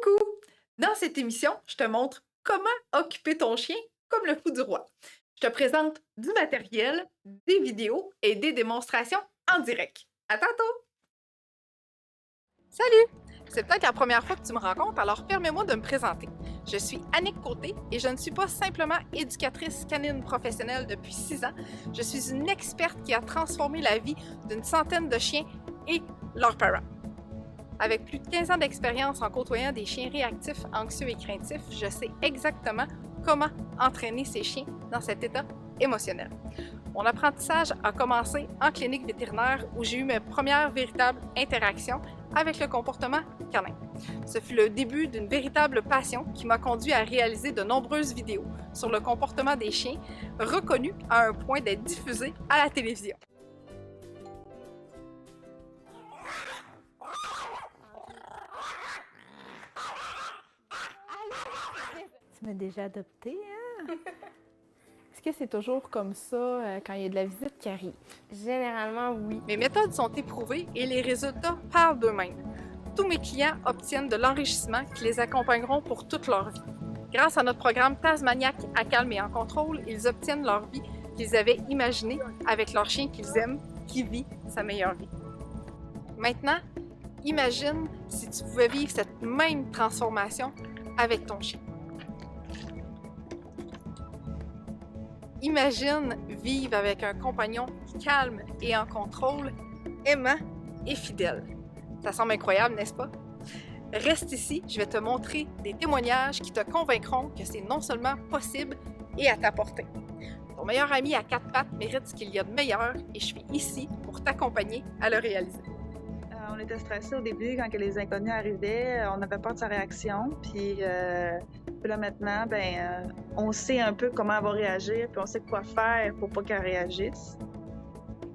Coucou! Dans cette émission, je te montre comment occuper ton chien comme le fou du roi. Je te présente du matériel, des vidéos et des démonstrations en direct. À tantôt! Salut! C'est peut-être la première fois que tu me rencontres, alors permets-moi de me présenter. Je suis Annick Côté et je ne suis pas simplement éducatrice canine professionnelle depuis 6 ans. Je suis une experte qui a transformé la vie d'une centaine de chiens et leurs parents. Avec plus de 15 ans d'expérience en côtoyant des chiens réactifs, anxieux et craintifs, je sais exactement comment entraîner ces chiens dans cet état émotionnel. Mon apprentissage a commencé en clinique vétérinaire où j'ai eu mes premières véritables interactions avec le comportement canin. Ce fut le début d'une véritable passion qui m'a conduit à réaliser de nombreuses vidéos sur le comportement des chiens, reconnues à un point d'être diffusées à la télévision. Tu m'as déjà adopté, hein? Est-ce que c'est toujours comme ça quand il y a de la visite qui arrive? Généralement, oui. Mes méthodes sont éprouvées et les résultats parlent d'eux-mêmes. Tous mes clients obtiennent de l'enrichissement qui les accompagneront pour toute leur vie. Grâce à notre programme Tasmaniac à calme et en contrôle, ils obtiennent leur vie qu'ils avaient imaginée avec leur chien qu'ils aiment, qui vit sa meilleure vie. Maintenant, imagine si tu pouvais vivre cette même transformation avec ton chien. Imagine vivre avec un compagnon calme et en contrôle, aimant et fidèle. Ça semble incroyable, n'est-ce pas? Reste ici, je vais te montrer des témoignages qui te convaincront que c'est non seulement possible et à ta portée. Ton meilleur ami à 4 pattes mérite ce qu'il y a de meilleur et je suis ici pour t'accompagner à le réaliser. On était stressés au début quand que les inconnus arrivaient. On avait peur de sa réaction. Puis là maintenant, on sait un peu comment elle va réagir, puis on sait quoi faire pour pas qu'elle réagisse.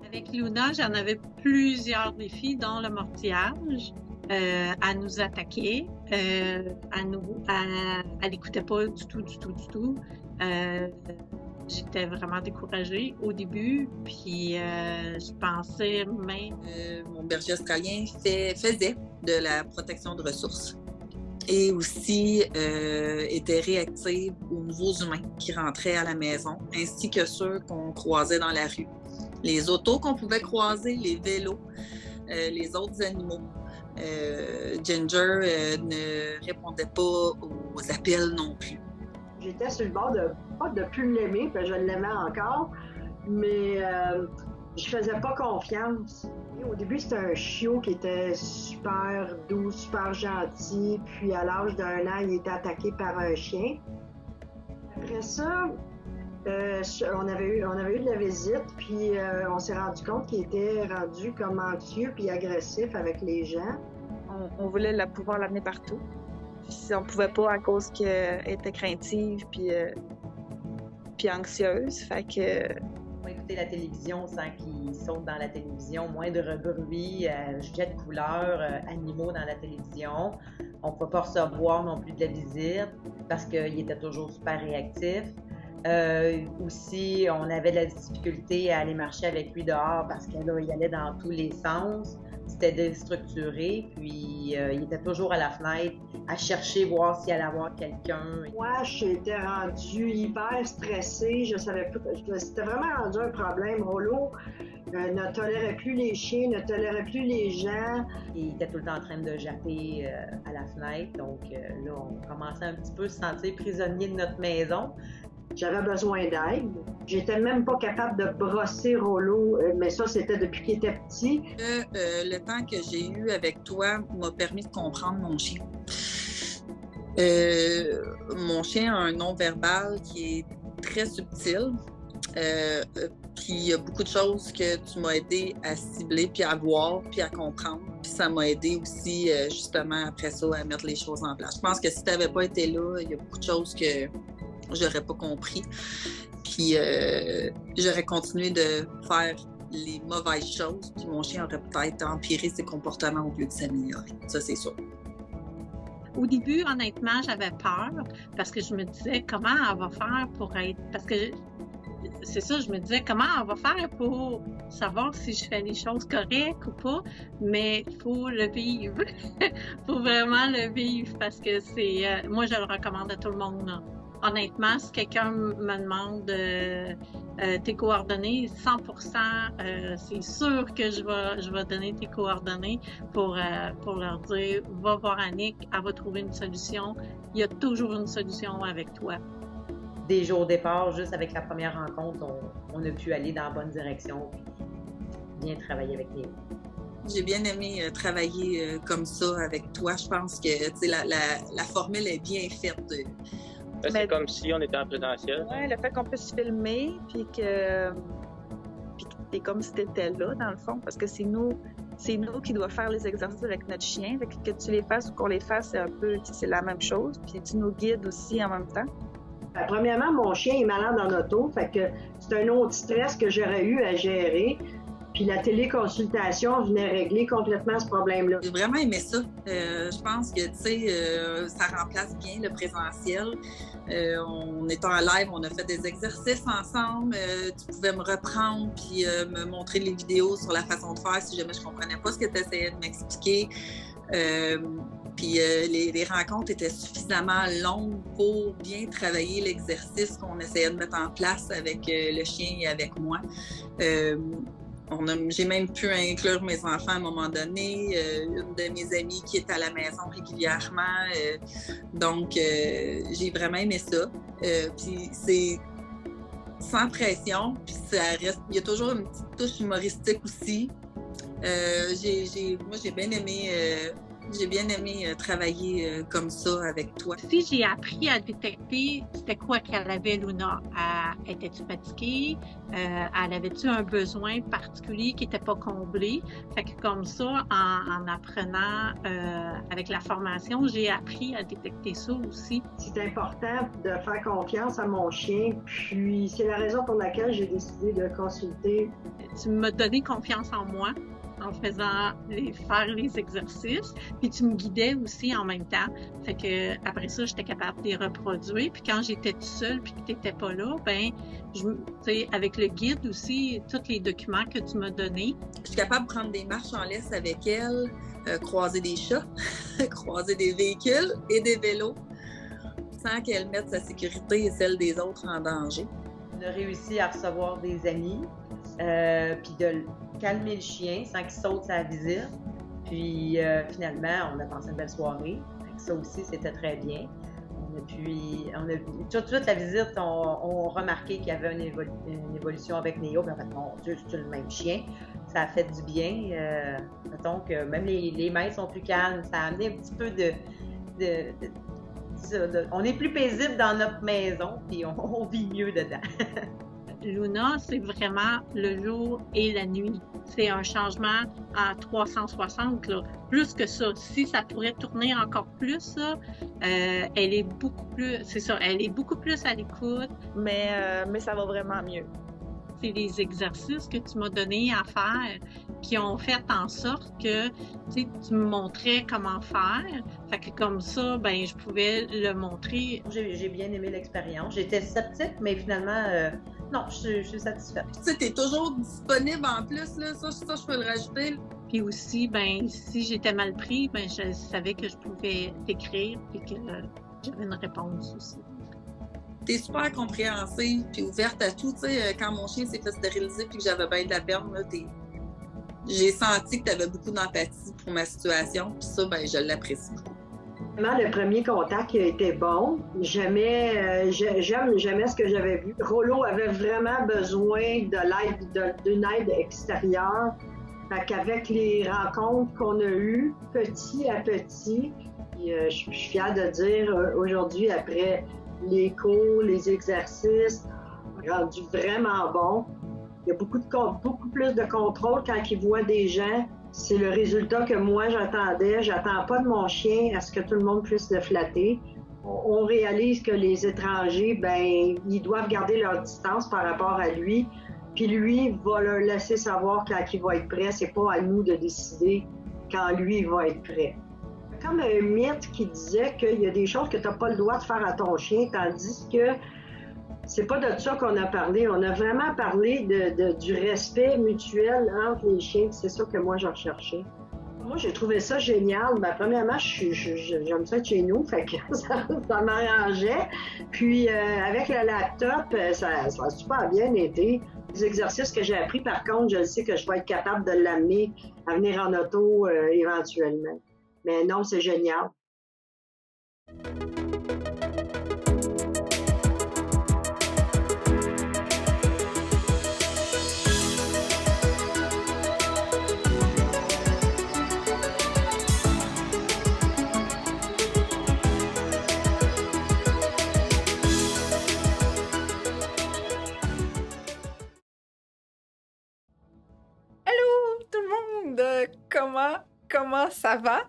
Avec Luna, j'en avais plusieurs défis, dont le mortillage, à nous attaquer, elle n'écoutait pas du tout. J'étais vraiment découragée au début, puis je pensais même... Mon berger australien faisait de la protection de ressources et aussi était réactive aux nouveaux humains qui rentraient à la maison, ainsi que ceux qu'on croisait dans la rue. Les autos qu'on pouvait croiser, les vélos, les autres animaux. Ginger ne répondait pas aux appels non plus. J'étais sur le bord de, pas de plus l'aimer, parce que je l'aimais encore, mais je faisais pas confiance. Et au début, c'était un chiot qui était super doux, super gentil, puis à l'âge d'1 an, il était attaqué par un chien. Après ça, on avait eu de la visite, puis on s'est rendu compte qu'il était rendu comme anxieux puis agressif avec les gens. On voulait pouvoir l'amener partout. Puis on pouvait pas à cause qu'elle était craintive puis anxieuse. Fait que... On va écouter la télévision sans qu'ils sautent dans la télévision, moindre bruit, jet de couleurs, animaux dans la télévision. On ne pouvait pas recevoir non plus de la visite parce qu'il était toujours super réactif. Aussi, on avait de la difficulté à aller marcher avec lui dehors parce qu'il allait dans tous les sens. C'était déstructuré, puis il était toujours à la fenêtre à chercher, voir s'il allait avoir quelqu'un. Moi, j'étais rendue hyper stressée. Je savais pas. C'était vraiment rendu un problème. Rollo ne tolérait plus les chiens, ne tolérait plus les gens. Il était tout le temps en train de japper à la fenêtre. Donc là, on commençait un petit peu à se sentir prisonnier de notre maison. J'avais besoin d'aide. J'étais même pas capable de brosser Rollo, mais ça, c'était depuis qu'il était petit. Le temps que j'ai eu avec toi m'a permis de comprendre mon chien. Mon chien a un non-verbal qui est très subtil. Puis il y a beaucoup de choses que tu m'as aidé à cibler, puis à voir, puis à comprendre. Puis ça m'a aidé aussi, justement, après ça, à mettre les choses en place. Je pense que si tu n'avais pas été là, il y a beaucoup de choses que j'aurais pas compris. Puis j'aurais continué de faire les mauvaises choses, puis mon chien aurait peut-être empiré ses comportements au lieu de s'améliorer. Ça, c'est sûr. Au début, honnêtement, j'avais peur parce que je me disais comment elle va faire pour être... Parce que c'est ça, je me disais comment on va faire pour savoir si je fais les choses correctes ou pas, mais il faut le vivre. Il faut vraiment le vivre parce que c'est, moi je le recommande à tout le monde. Là. Honnêtement, si quelqu'un me demande tes coordonnées, 100%, c'est sûr que je vais donner tes coordonnées pour leur dire, va voir Annick, elle va trouver une solution. Il y a toujours une solution avec toi. Dès au départ, juste avec la première rencontre, on a pu aller dans la bonne direction et bien travailler avec Néo. J'ai bien aimé travailler comme ça avec toi. Je pense que la formule est bien faite. C'est comme si on était en présentiel. Oui, le fait qu'on puisse filmer, puis que c'est comme si tu étais là, dans le fond, parce que c'est nous qui doivent faire les exercices avec notre chien. Fait que tu les fasses ou qu'on les fasse, c'est la même chose. Puis tu nous guides aussi en même temps. Premièrement, mon chien est malade en auto, fait que c'est un autre stress que j'aurais eu à gérer. Puis la téléconsultation venait régler complètement ce problème-là. J'ai vraiment aimé ça. Je pense que, ça remplace bien le présentiel. On est en live, on a fait des exercices ensemble. Tu pouvais me reprendre puis me montrer les vidéos sur la façon de faire si jamais je comprenais pas ce que tu essayais de m'expliquer. Puis les rencontres étaient suffisamment longues pour bien travailler l'exercice qu'on essayait de mettre en place avec le chien et avec moi. J'ai même pu inclure mes enfants à un moment donné, une de mes amies qui est à la maison régulièrement. Donc, j'ai vraiment aimé ça. Puis c'est sans pression, puis ça reste. Il y a toujours une petite touche humoristique aussi. Moi, j'ai bien aimé travailler comme ça avec toi. Si j'ai appris à détecter c'était quoi qu'elle avait, Luna, était-tu fatiguée? Elle avait-tu un besoin particulier qui n'était pas comblé? Fait que comme ça, en apprenant avec la formation, j'ai appris à détecter ça aussi. C'est important de faire confiance à mon chien, puis c'est la raison pour laquelle j'ai décidé de consulter. Tu m'as donné confiance en moi en faisant faire les exercices, puis tu me guidais aussi en même temps. Fait que après ça, j'étais capable de les reproduire. Puis quand j'étais toute seule puis que tu n'étais pas là, avec le guide aussi, tous les documents que tu m'as donnés. Je suis capable de prendre des marches en laisse avec elle, croiser des chats, croiser des véhicules et des vélos, sans qu'elle mette sa sécurité et celle des autres en danger. On a réussi à recevoir des amis, puis de calmer le chien sans qu'il saute sa visite. Puis finalement, on a passé une belle soirée. Ça aussi, c'était très bien. Tout de suite, la visite, on remarqué qu'il y avait une évolution avec Néo. Puis en fait, mon Dieu, c'est le même chien. Ça a fait du bien. Mettons que même les mains sont plus calmes. Ça a amené un petit peu on est plus paisible dans notre maison, puis on vit mieux dedans. Luna, c'est vraiment le jour et la nuit. C'est un changement à 360, là. Plus que ça. Si ça pourrait tourner encore plus, là, elle est beaucoup plus, c'est ça, elle est beaucoup plus à l'écoute. Mais ça va vraiment mieux. C'est les exercices que tu m'as donnés à faire qui ont fait en sorte que tu me montrais comment faire. Fait que comme ça, je pouvais le montrer. J'ai bien aimé l'expérience. J'étais sceptique, mais finalement, non, je suis satisfaite. Tu sais, t'es toujours disponible en plus, là. Ça, je peux le rajouter. Puis aussi, si j'étais mal pris, je savais que je pouvais t'écrire et que j'avais une réponse aussi. T'es super compréhensive puis ouverte à tout. Tu sais, quand mon chien s'est fait stériliser puis que j'avais bien de la peine, là, j'ai senti que tu avais beaucoup d'empathie pour ma situation. Puis ça, je l'apprécie beaucoup. Vraiment, le premier contact a été bon. J'aimais ce que j'avais vu. Rollo avait vraiment besoin d'une aide extérieure. Fait qu'avec les rencontres qu'on a eues, petit à petit, je suis fière de dire aujourd'hui, après les cours, les exercices, rendu vraiment bon. Il y a beaucoup plus de contrôle quand il voit des gens. C'est le résultat que moi j'attendais. J'attends pas de mon chien à ce que tout le monde puisse le flatter. On réalise que les étrangers, ils doivent garder leur distance par rapport à lui. Puis lui va leur laisser savoir quand il va être prêt. C'est pas à nous de décider quand lui il va être prêt. Comme un mythe qui disait qu'il y a des choses que tu n'as pas le droit de faire à ton chien, tandis que c'est pas de ça qu'on a parlé. On a vraiment parlé du respect mutuel entre les chiens. C'est ça que moi, j'ai recherché. Moi, j'ai trouvé ça génial. Ben, premièrement, j'aime ça de chez nous, fait que ça m'arrangeait. Puis, avec le laptop, ça a super bien été. Les exercices que j'ai appris, par contre, je sais que je vais être capable de l'amener à venir en auto éventuellement. Mais non, c'est génial. Tout le monde, comment ça va?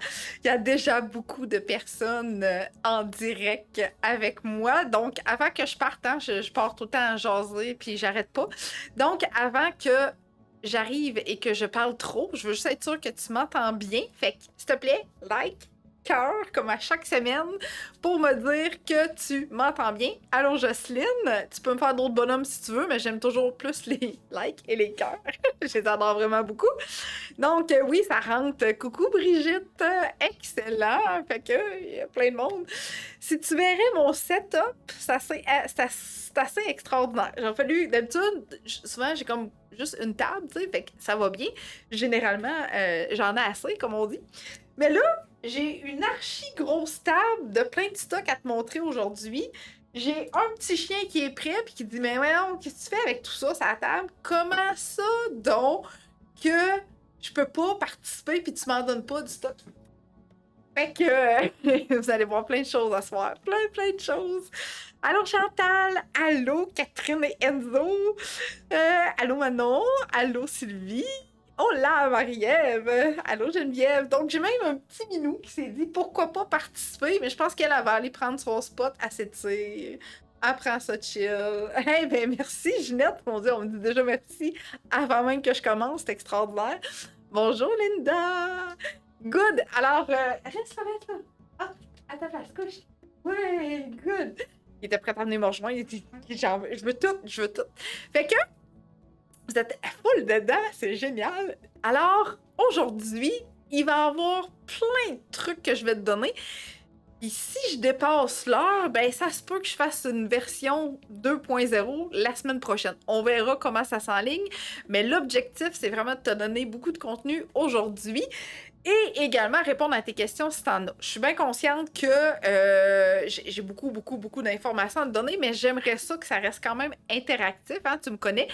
Il y a déjà beaucoup de personnes en direct avec moi. Donc, avant que je parte, hein, je pars tout le temps à jaser, puis j'arrête pas. Donc, avant que j'arrive et que je parle trop, je veux juste être sûre que tu m'entends bien. Fait que, s'il te plaît, like, cœur, comme à chaque semaine, pour me dire que tu m'entends bien. Allô, Jocelyne, tu peux me faire d'autres bonhommes si tu veux, mais j'aime toujours plus les likes et les cœurs. Je les adore vraiment beaucoup. Donc, oui, ça rentre. Coucou, Brigitte. Excellent. Fait que, il y a plein de monde. Si tu verrais mon setup, c'est assez extraordinaire. J'ai fallu, d'habitude, souvent, j'ai comme juste une table, tu sais, fait que ça va bien. Généralement, j'en ai assez, comme on dit. Mais là, j'ai une archi grosse table de plein de stocks à te montrer aujourd'hui. J'ai un petit chien qui est prêt puis qui dit « Mais ouais, qu'est-ce que tu fais avec tout ça sur la table? Comment ça donc que je peux pas participer puis tu m'en donnes pas du stock? » Fait que vous allez voir plein de choses à ce soir. Plein de choses. Allô Chantal, allô Catherine et Enzo, allô Manon, allô Sylvie. Oh là, Marie-Ève! Allô, Geneviève! Donc, j'ai même un petit minou qui s'est dit pourquoi pas participer, mais je pense qu'elle va aller prendre son spot à s'étirer. Elle prend ça chill. Eh ben, merci, Ginette! On me dit déjà merci avant même que je commence, c'est extraordinaire. Bonjour, Linda! Good! Alors, reste là. Ah, à ta place, couche. Ouais, good! Il était prêt à venir me rejoindre. Il dit, je veux tout. Fait que, vous êtes full dedans, c'est génial. Alors, aujourd'hui, il va y avoir plein de trucs que je vais te donner. Et si je dépasse l'heure, ben ça se peut que je fasse une version 2.0 la semaine prochaine. On verra comment ça s'enligne, mais l'objectif, c'est vraiment de te donner beaucoup de contenu aujourd'hui. Et également répondre à tes questions si t'en as. Je suis bien consciente que j'ai beaucoup d'informations à te donner, mais j'aimerais ça que ça reste quand même interactif, hein, tu me connais.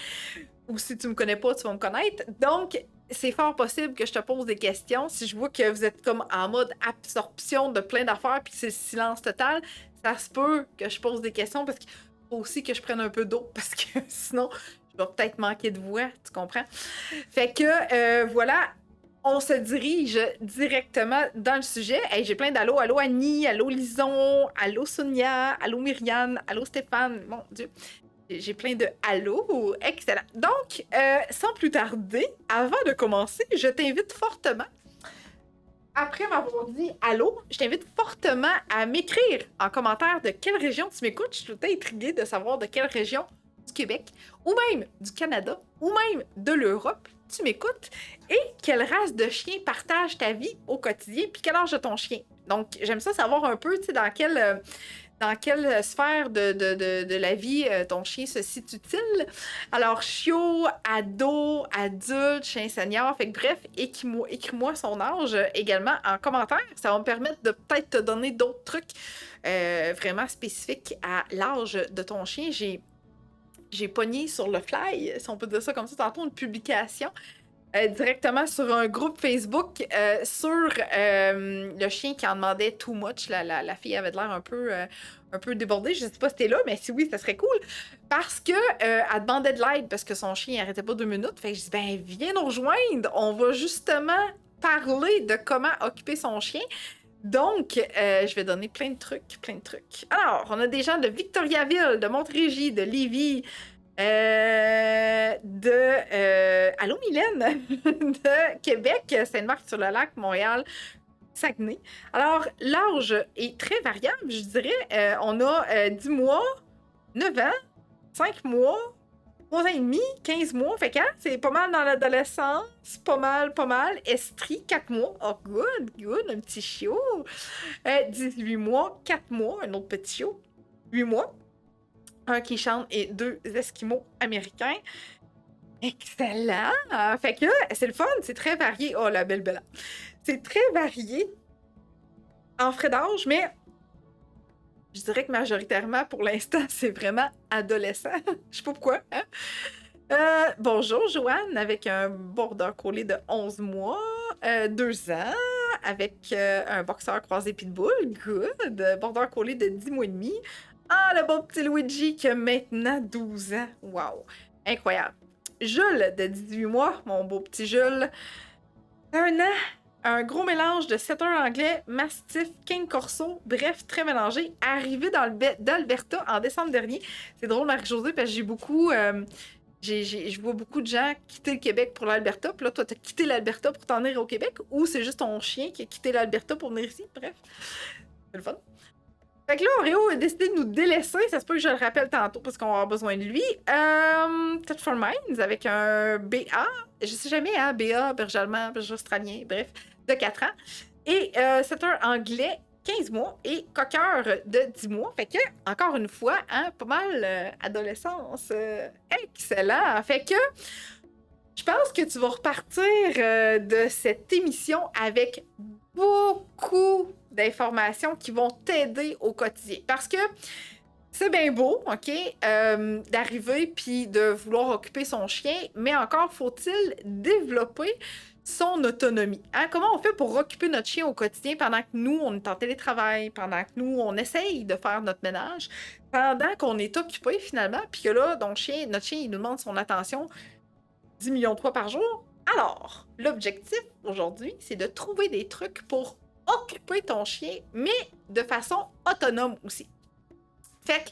Ou si tu me connais pas, tu vas me connaître. Donc, c'est fort possible que je te pose des questions. Si je vois que vous êtes comme en mode absorption de plein d'affaires puis que c'est silence total, ça se peut que je pose des questions parce qu'il faut aussi que je prenne un peu d'eau parce que sinon, je vais peut-être manquer de voix, tu comprends? Fait que, voilà, on se dirige directement dans le sujet. Hey, j'ai plein d'allô. Allô Annie, allô Lison, allô Sonia, allô Myriane, allô Stéphane. Mon Dieu. J'ai plein de allô. Excellent. Donc, sans plus tarder, avant de commencer, je t'invite fortement, après m'avoir dit allô, je t'invite fortement à m'écrire en commentaire de quelle région tu m'écoutes. Je suis tout intriguée de savoir de quelle région du Québec, ou même du Canada, ou même de l'Europe tu m'écoutes, et quelle race de chien partage ta vie au quotidien, puis quel âge de ton chien. Donc, j'aime ça savoir un peu, tu sais, dans quelle sphère de la vie ton chien se situe-t-il? Alors, chiot, ado, adulte, chien senior, fait que bref, écris-moi son âge également en commentaire. Ça va me permettre de peut-être te donner d'autres trucs vraiment spécifiques à l'âge de ton chien. J'ai pogné sur le fly, si on peut dire ça comme ça, tantôt une publication directement sur un groupe Facebook sur le chien qui en demandait too much. La fille avait l'air un peu débordée. Je sais pas si t'es là, mais si oui, ça serait cool. Parce que elle demandait de l'aide parce que son chien n'arrêtait pas 2 minutes. Fait que je dis, ben viens nous rejoindre. On va justement parler de comment occuper son chien. Donc, je vais donner plein de trucs. Alors, on a des gens de Victoriaville, de Montérégie, de Lévis, allô Mylène, de Québec, Sainte-Marthe-sur-le-Lac, Montréal, Saguenay. Alors, l'âge est très variable, je dirais. On a 10 mois, 9 ans, 5 mois, 3 ans et demi, 15 mois. Fait que, hein, c'est pas mal dans l'adolescence. Pas mal. Estrie, 4 mois. Oh, good, un petit chiot. 18 mois, 4 mois, un autre petit chiot. 8 mois. Un qui chante et 2 esquimaux américains. Excellent! Fait que c'est le fun, c'est très varié. Oh, la belle Bella. C'est très varié en frais d'âge, mais je dirais que majoritairement, pour l'instant, c'est vraiment adolescent. Je sais pas pourquoi, hein? Bonjour, Joanne, avec un border collie de 11 mois, 2 ans, avec un boxeur croisé pitbull, good. Border collie de 10 mois et demi. Ah, le bon petit Luigi qui a maintenant 12 ans. Wow, incroyable. Jules, de 18 mois, mon beau petit Jules. 1 an, un gros mélange de setter anglais, mastiff, king corso, bref, très mélangé. Arrivé d'Alberta en décembre dernier. C'est drôle, Marie-Josée, parce que j'ai beaucoup... je vois beaucoup de gens quitter le Québec pour l'Alberta. Puis là, toi, t'as quitté l'Alberta pour t'en venir au Québec, ou c'est juste ton chien qui a quitté l'Alberta pour venir ici? Bref, c'est le fun. Fait que là, Oreo a décidé de nous délaisser. Ça se peut que je le rappelle tantôt parce qu'on va avoir besoin de lui. Touch for Minds avec un BA. Je sais jamais, hein? BA, berger allemand, berger australien, bref, de 4 ans. Et setter anglais, 15 mois. Et coqueur de 10 mois. Fait que, encore une fois, hein, pas mal adolescence. Excellent. Fait que, je pense que tu vas repartir de cette émission avec beaucoup d'informations qui vont t'aider au quotidien. Parce que c'est bien beau, OK, d'arriver puis de vouloir occuper son chien, mais encore faut-il développer son autonomie. Hein? Comment on fait pour occuper notre chien au quotidien pendant que nous, on est en télétravail, pendant que nous, on essaye de faire notre ménage, pendant qu'on est occupé finalement, puis que là, notre chien, il nous demande son attention 10 millions de fois par jour. Alors, l'objectif aujourd'hui, c'est de trouver des trucs pour occuper ton chien, mais de façon autonome aussi. Fait que,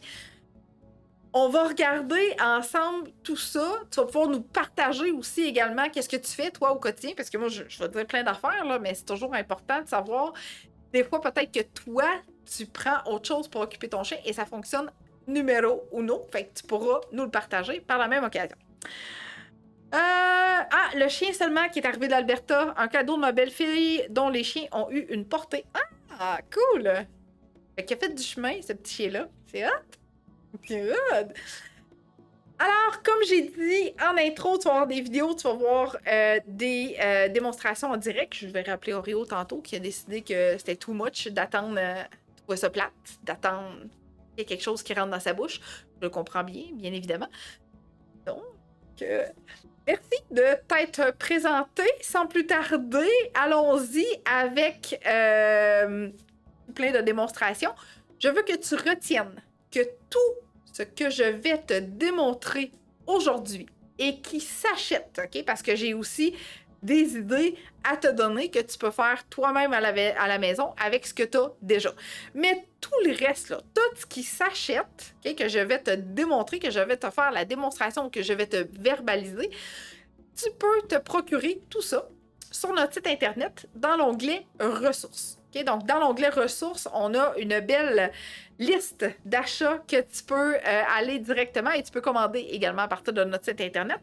on va regarder ensemble tout ça. Tu vas pouvoir nous partager aussi également qu'est-ce que tu fais, toi, au quotidien, parce que moi, je vais te dire plein d'affaires, là, mais c'est toujours important de savoir, des fois, peut-être que toi, tu prends autre chose pour occuper ton chien et ça fonctionne numéro uno. Fait que tu pourras nous le partager par la même occasion. Le chien seulement qui est arrivé d'Alberta, un cadeau de ma belle-fille dont les chiens ont eu une portée. Ah, cool! Fait qu'il a fait du chemin, ce petit chien-là. C'est hot! Good! Alors, comme j'ai dit en intro, tu vas voir des vidéos, tu vas voir des démonstrations en direct. Je vais rappeler Oreo tantôt qui a décidé que c'était too much d'attendre, trouver ça plate, d'attendre qu'il y ait quelque chose qui rentre dans sa bouche. Je le comprends bien évidemment. Donc, merci de t'être présenté. Sans plus tarder, allons-y avec plein de démonstrations. Je veux que tu retiennes que tout ce que je vais te démontrer aujourd'hui et qui s'achète, OK? Parce que j'ai aussi des idées à te donner que tu peux faire toi-même à la maison avec ce que tu as déjà. Mais tout le reste, là, tout ce qui s'achète, OK, que je vais te démontrer, que je vais te faire la démonstration, que je vais te verbaliser, tu peux te procurer tout ça sur notre site Internet dans l'onglet « Ressources ». Okay? Donc, dans l'onglet « Ressources », on a une belle liste d'achats que tu peux aller directement et tu peux commander également à partir de notre site Internet.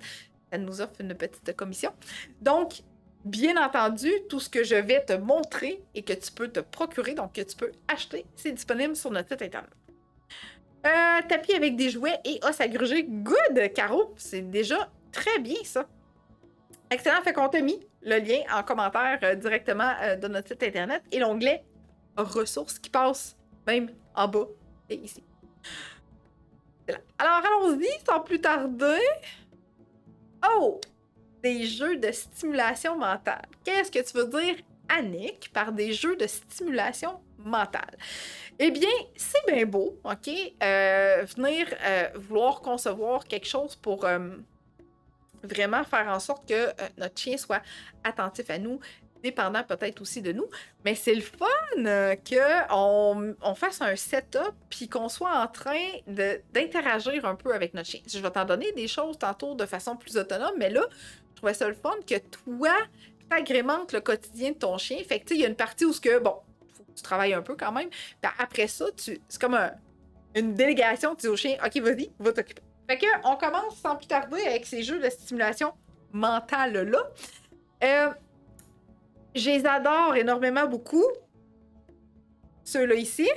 Ça nous offre une petite commission. Donc, bien entendu, tout ce que je vais te montrer et que tu peux te procurer, donc que tu peux acheter, c'est disponible sur notre site Internet. Tapis avec des jouets et os à gruger. Good, Caro! C'est déjà très bien, ça. Excellent, fait qu'on t'a mis le lien en commentaire directement de notre site Internet et l'onglet ressources qui passe même en bas et ici. Alors, allons-y, sans plus tarder. Oh! Des jeux de stimulation mentale. Qu'est-ce que tu veux dire, Annick, par des jeux de stimulation mentale? Eh bien, c'est bien beau, OK? Venir vouloir concevoir quelque chose pour vraiment faire en sorte que notre chien soit attentif à nous, dépendant peut-être aussi de nous. Mais c'est le fun qu'on fasse un setup puis qu'on soit en train d'interagir un peu avec notre chien. Je vais t'en donner des choses tantôt de façon plus autonome, mais là, je trouvais ça le fun que toi, t'agrémentes le quotidien de ton chien. Fait que, tu sais, il y a une partie où faut que tu travailles un peu quand même. Puis après ça, c'est comme une délégation. Tu dis au chien, OK, vas-y, va t'occuper. Fait que, on commence sans plus tarder avec ces jeux de stimulation mentale-là. Je les adore énormément beaucoup. Ceux-là ici.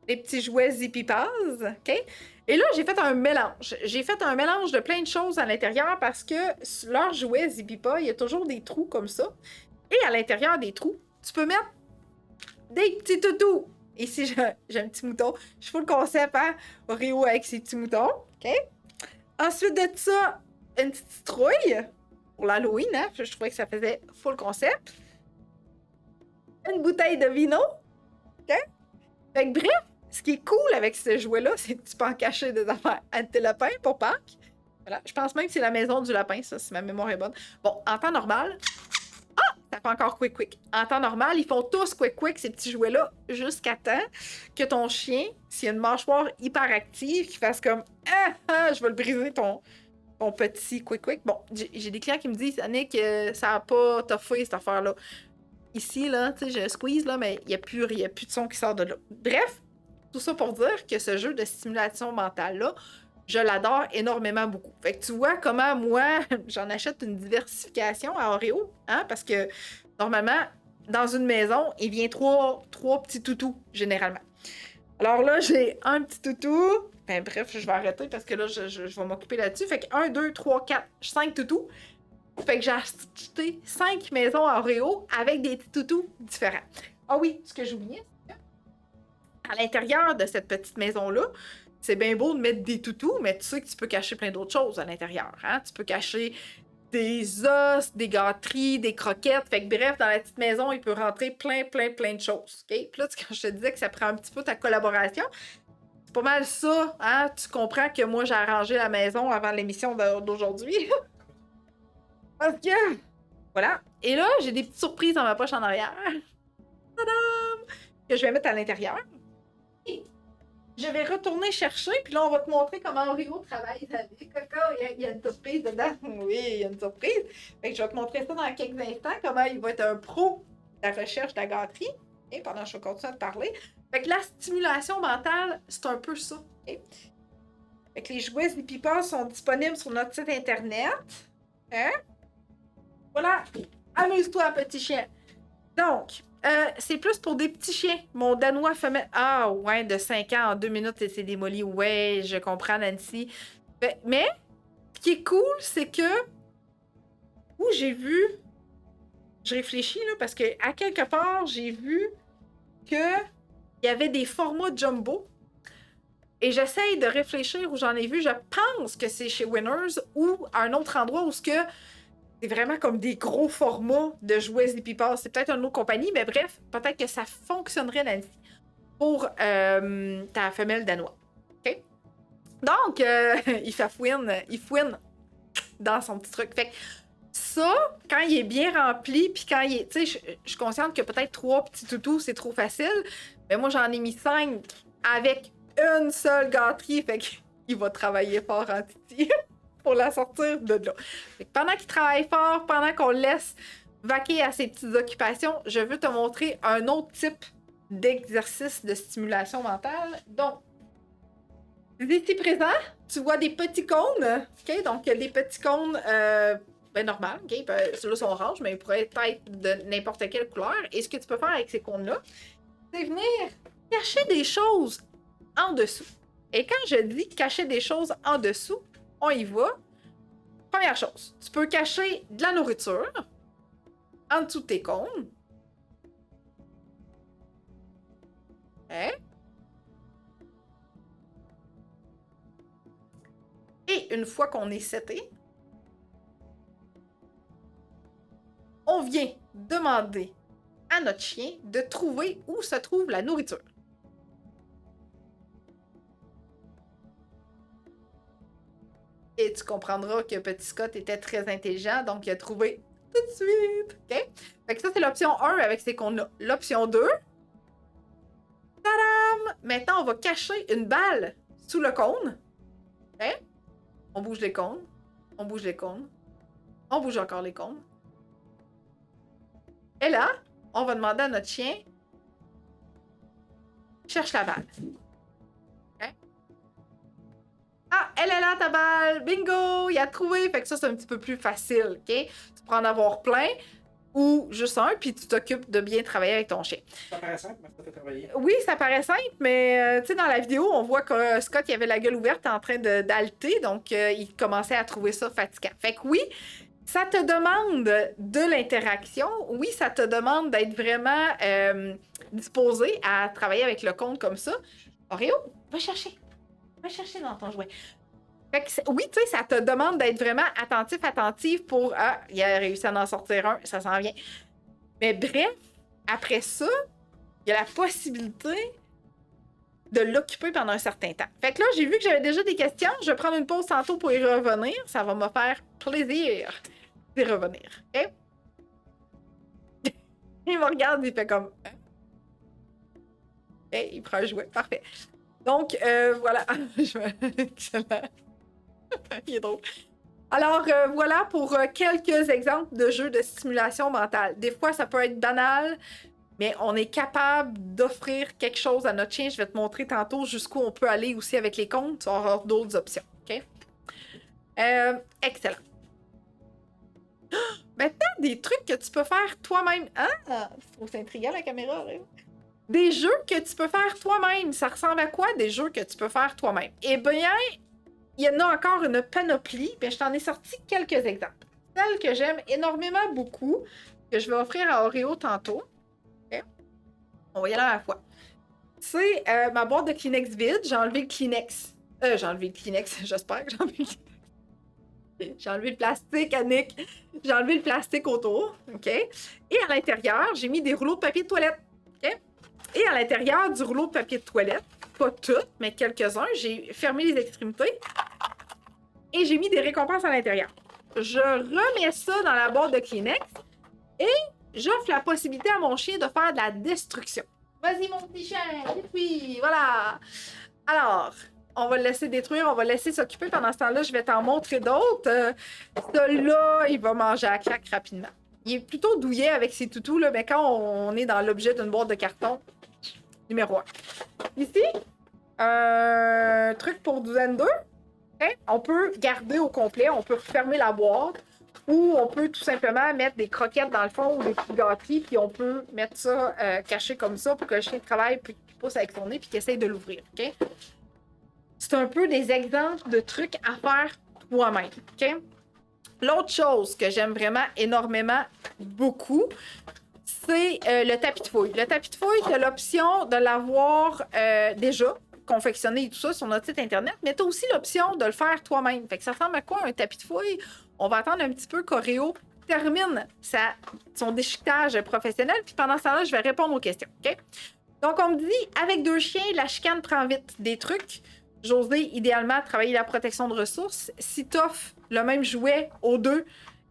Les petits jouets Zippy Paz, OK? Et là, j'ai fait un mélange. J'ai fait un mélange de plein de choses à l'intérieur parce que leur jouet Zippy Paz, il y a toujours des trous comme ça. Et à l'intérieur des trous, tu peux mettre des petits toutous. Ici, j'ai un petit mouton. Je fais le concept, hein? Oreo avec ses petits moutons, OK? Ensuite de ça, une petite citrouille pour l'Halloween, hein? Je trouvais que ça faisait full concept. Une bouteille de vino, OK? Fait que bref, ce qui est cool avec ce jouet-là, c'est que tu peux en cacher des affaires à tes lapins pour Pâques. Voilà. Je pense même que c'est la maison du lapin, ça, si ma mémoire est bonne. Bon, en temps normal... Ah! Ça fait encore quick. En temps normal, ils font tous quick, ces petits jouets-là, jusqu'à temps que ton chien, s'il a une mâchoire hyperactive, qu'il fasse comme « Ah! Je vais le briser, ton petit quick. » Bon, j'ai des clients qui me disent « Annick, ça n'a pas toffé, cette affaire-là. » Ici, là, tu sais, je squeeze, là, mais il n'y a plus de son qui sort de là. Bref, tout ça pour dire que ce jeu de stimulation mentale-là, je l'adore énormément beaucoup. Fait que tu vois comment, moi, j'en achète une diversification à Oreo, hein, parce que, normalement, dans une maison, il vient trois petits toutous, généralement. Alors là, j'ai un petit toutou. Ben, bref, je vais arrêter parce que là, je vais m'occuper là-dessus. Fait que 1, 2, 3, 4, 5 toutous. Fait que j'ai acheté 5 maisons à Oreo avec des petits toutous différents. Ah oui, ce que j'oubliais, c'est que à l'intérieur de cette petite maison-là, c'est bien beau de mettre des toutous, mais tu sais que tu peux cacher plein d'autres choses à l'intérieur. Hein? Tu peux cacher des os, des gâteries, des croquettes. Fait que bref, dans la petite maison, il peut rentrer plein de choses. OK? Puis là, quand je te disais que ça prend un petit peu ta collaboration, c'est pas mal ça. Hein? Tu comprends que moi, j'ai arrangé la maison avant l'émission d'aujourd'hui. Parce que... Voilà. Et là, j'ai des petites surprises dans ma poche en arrière. Tadam! Que je vais mettre à l'intérieur. Et je vais retourner chercher, puis là, on va te montrer comment Oreo travaille sa vie. Il y a une surprise dedans. Oui, il y a une surprise. Fait que je vais te montrer ça dans quelques instants, comment il va être un pro de la recherche de la gâterie. Et pendant que je continue de parler. Fait que la stimulation mentale, c'est un peu ça. Okay? Fait que les jouets Zippy Paz sont disponibles sur notre site internet. Hein? Voilà. Amuse-toi, petit chien. Donc, c'est plus pour des petits chiens. Mon danois femelle... Ah, ouais, de 5 ans en 2 minutes et c'est démoli. Ouais, je comprends, Nancy. Mais, ce qui est cool, c'est que... Où j'ai vu... Je réfléchis, là, parce que à quelque part, j'ai vu que il y avait des formats jumbo. Et j'essaye de réfléchir où j'en ai vu. Je pense que c'est chez Winners ou à un autre endroit où c'est vraiment comme des gros formats de jouets Zippy Paz. C'est peut-être une autre compagnie, mais bref, peut-être que ça fonctionnerait, Nancy, pour ta femelle danois. OK? Donc, il fouine dans son petit truc. Fait que ça, quand il est bien rempli, puis quand il est... Tu sais, je suis consciente que peut-être 3 petits toutous, c'est trop facile, mais moi, j'en ai mis 5 avec une seule gâterie, fait qu'il va travailler fort en titi pour la sortir de là. Fait que pendant qu'il travaille fort, pendant qu'on le laisse vaquer à ses petites occupations, je veux te montrer un autre type d'exercice de stimulation mentale. Donc, ici présent, tu vois des petits cônes, OK? Donc, il y a des petits cônes normal, OK? Ceux-là sont orange, mais ils pourraient être de n'importe quelle couleur. Et ce que tu peux faire avec ces cônes-là, c'est venir cacher des choses en dessous. Et quand je dis cacher des choses en dessous, on y va. Première chose, tu peux cacher de la nourriture en dessous de tes cônes. Hein? Et une fois qu'on est seté, on vient demander à notre chien de trouver où se trouve la nourriture. Et tu comprendras que Petit Scott était très intelligent, donc il a trouvé tout de suite. OK? Fait que ça, c'est l'option 1 avec ces cônes-là. L'option 2, tadam! Maintenant, on va cacher une balle sous le cône. OK? On bouge les cônes. On bouge les cônes. On bouge encore les cônes. Et là, on va demander à notre chien, cherche la balle. Okay? Ah, elle est là ta balle, bingo, il a trouvé. Fait que ça, c'est un petit peu plus facile, OK? Tu peux en avoir plein ou juste un, puis tu t'occupes de bien travailler avec ton chien. Ça paraît simple, mais ça fait travailler. Oui, ça paraît simple, mais tu sais, dans la vidéo, on voit que Scott, il avait la gueule ouverte en train d'halter, donc il commençait à trouver ça fatigant. Fait que oui, ça te demande de l'interaction. Oui, ça te demande d'être vraiment disposé à travailler avec le compte comme ça. Oreo, va chercher. Va chercher dans ton jouet. Fait que oui, tu sais, ça te demande d'être vraiment attentif pour... Ah, il a réussi à en sortir un, ça s'en vient. Mais bref, après ça, il y a la possibilité de l'occuper pendant un certain temps. Fait que là, j'ai vu que j'avais déjà des questions. Je vais prendre une pause tantôt pour y revenir. Ça va me faire plaisir d'y revenir. OK? Il me regarde, il fait comme... Hein? OK, il prend un jouet. Parfait. Donc, voilà. Excellent. Il est drôle. Alors, voilà pour quelques exemples de jeux de stimulation mentale. Des fois, ça peut être banal, mais on est capable d'offrir quelque chose à notre chien. Je vais te montrer tantôt jusqu'où on peut aller aussi avec les comptes. Tu vas avoir d'autres options. OK? Excellent. Maintenant, des trucs que tu peux faire toi-même. Ah! Je trouve ça intriguant, la caméra. Là. Des jeux que tu peux faire toi-même. Ça ressemble à quoi, des jeux que tu peux faire toi-même? Eh bien, il y en a encore une panoplie. Bien, je t'en ai sorti quelques exemples. Celle que j'aime énormément beaucoup, que je vais offrir à Oreo tantôt. Okay. On va y aller à la fois. C'est ma boîte de Kleenex vide. J'ai enlevé le Kleenex. J'ai enlevé le Kleenex, j'espère que j'ai enlevé le Kleenex. J'ai enlevé le plastique, Annick. J'ai enlevé le plastique autour. OK? Et à l'intérieur, j'ai mis des rouleaux de papier de toilette. OK? Et à l'intérieur du rouleau de papier de toilette, pas toutes, mais quelques-uns, j'ai fermé les extrémités et j'ai mis des récompenses à l'intérieur. Je remets ça dans la boîte de Kleenex et j'offre la possibilité à mon chien de faire de la destruction. Vas-y, mon petit chien, détruis, voilà. Alors, on va le laisser détruire, on va le laisser s'occuper. Pendant ce temps-là, je vais t'en montrer d'autres. Celui-là, il va manger à craque rapidement. Il est plutôt douillet avec ses toutous, là, mais quand on est dans l'objet d'une boîte de carton, numéro 1. Ici, un truc pour douzaine 2. Okay? On peut garder au complet, on peut refermer la boîte, ou on peut tout simplement mettre des croquettes dans le fond ou des petits gâteries, puis on peut mettre ça caché comme ça pour que le chien travaille, puis qu'il pousse avec son nez, puis qu'il essaye de l'ouvrir. Okay? C'est un peu des exemples de trucs à faire toi-même. Okay? L'autre chose que j'aime vraiment énormément beaucoup, c'est le tapis de fouille. Le tapis de fouille, tu as l'option de l'avoir déjà confectionné et tout ça sur notre site internet, mais tu as aussi l'option de le faire toi-même. Fait que ça ressemble à quoi un tapis de fouille? On va attendre un petit peu qu'Oreo termine son déchiquetage professionnel, puis pendant ce temps-là, je vais répondre aux questions. Okay? Donc, on me dit, avec 2 chiens, la chicane prend vite. Des trucs, j'osais idéalement travailler la protection de ressources. Si tu offres le même jouet aux 2,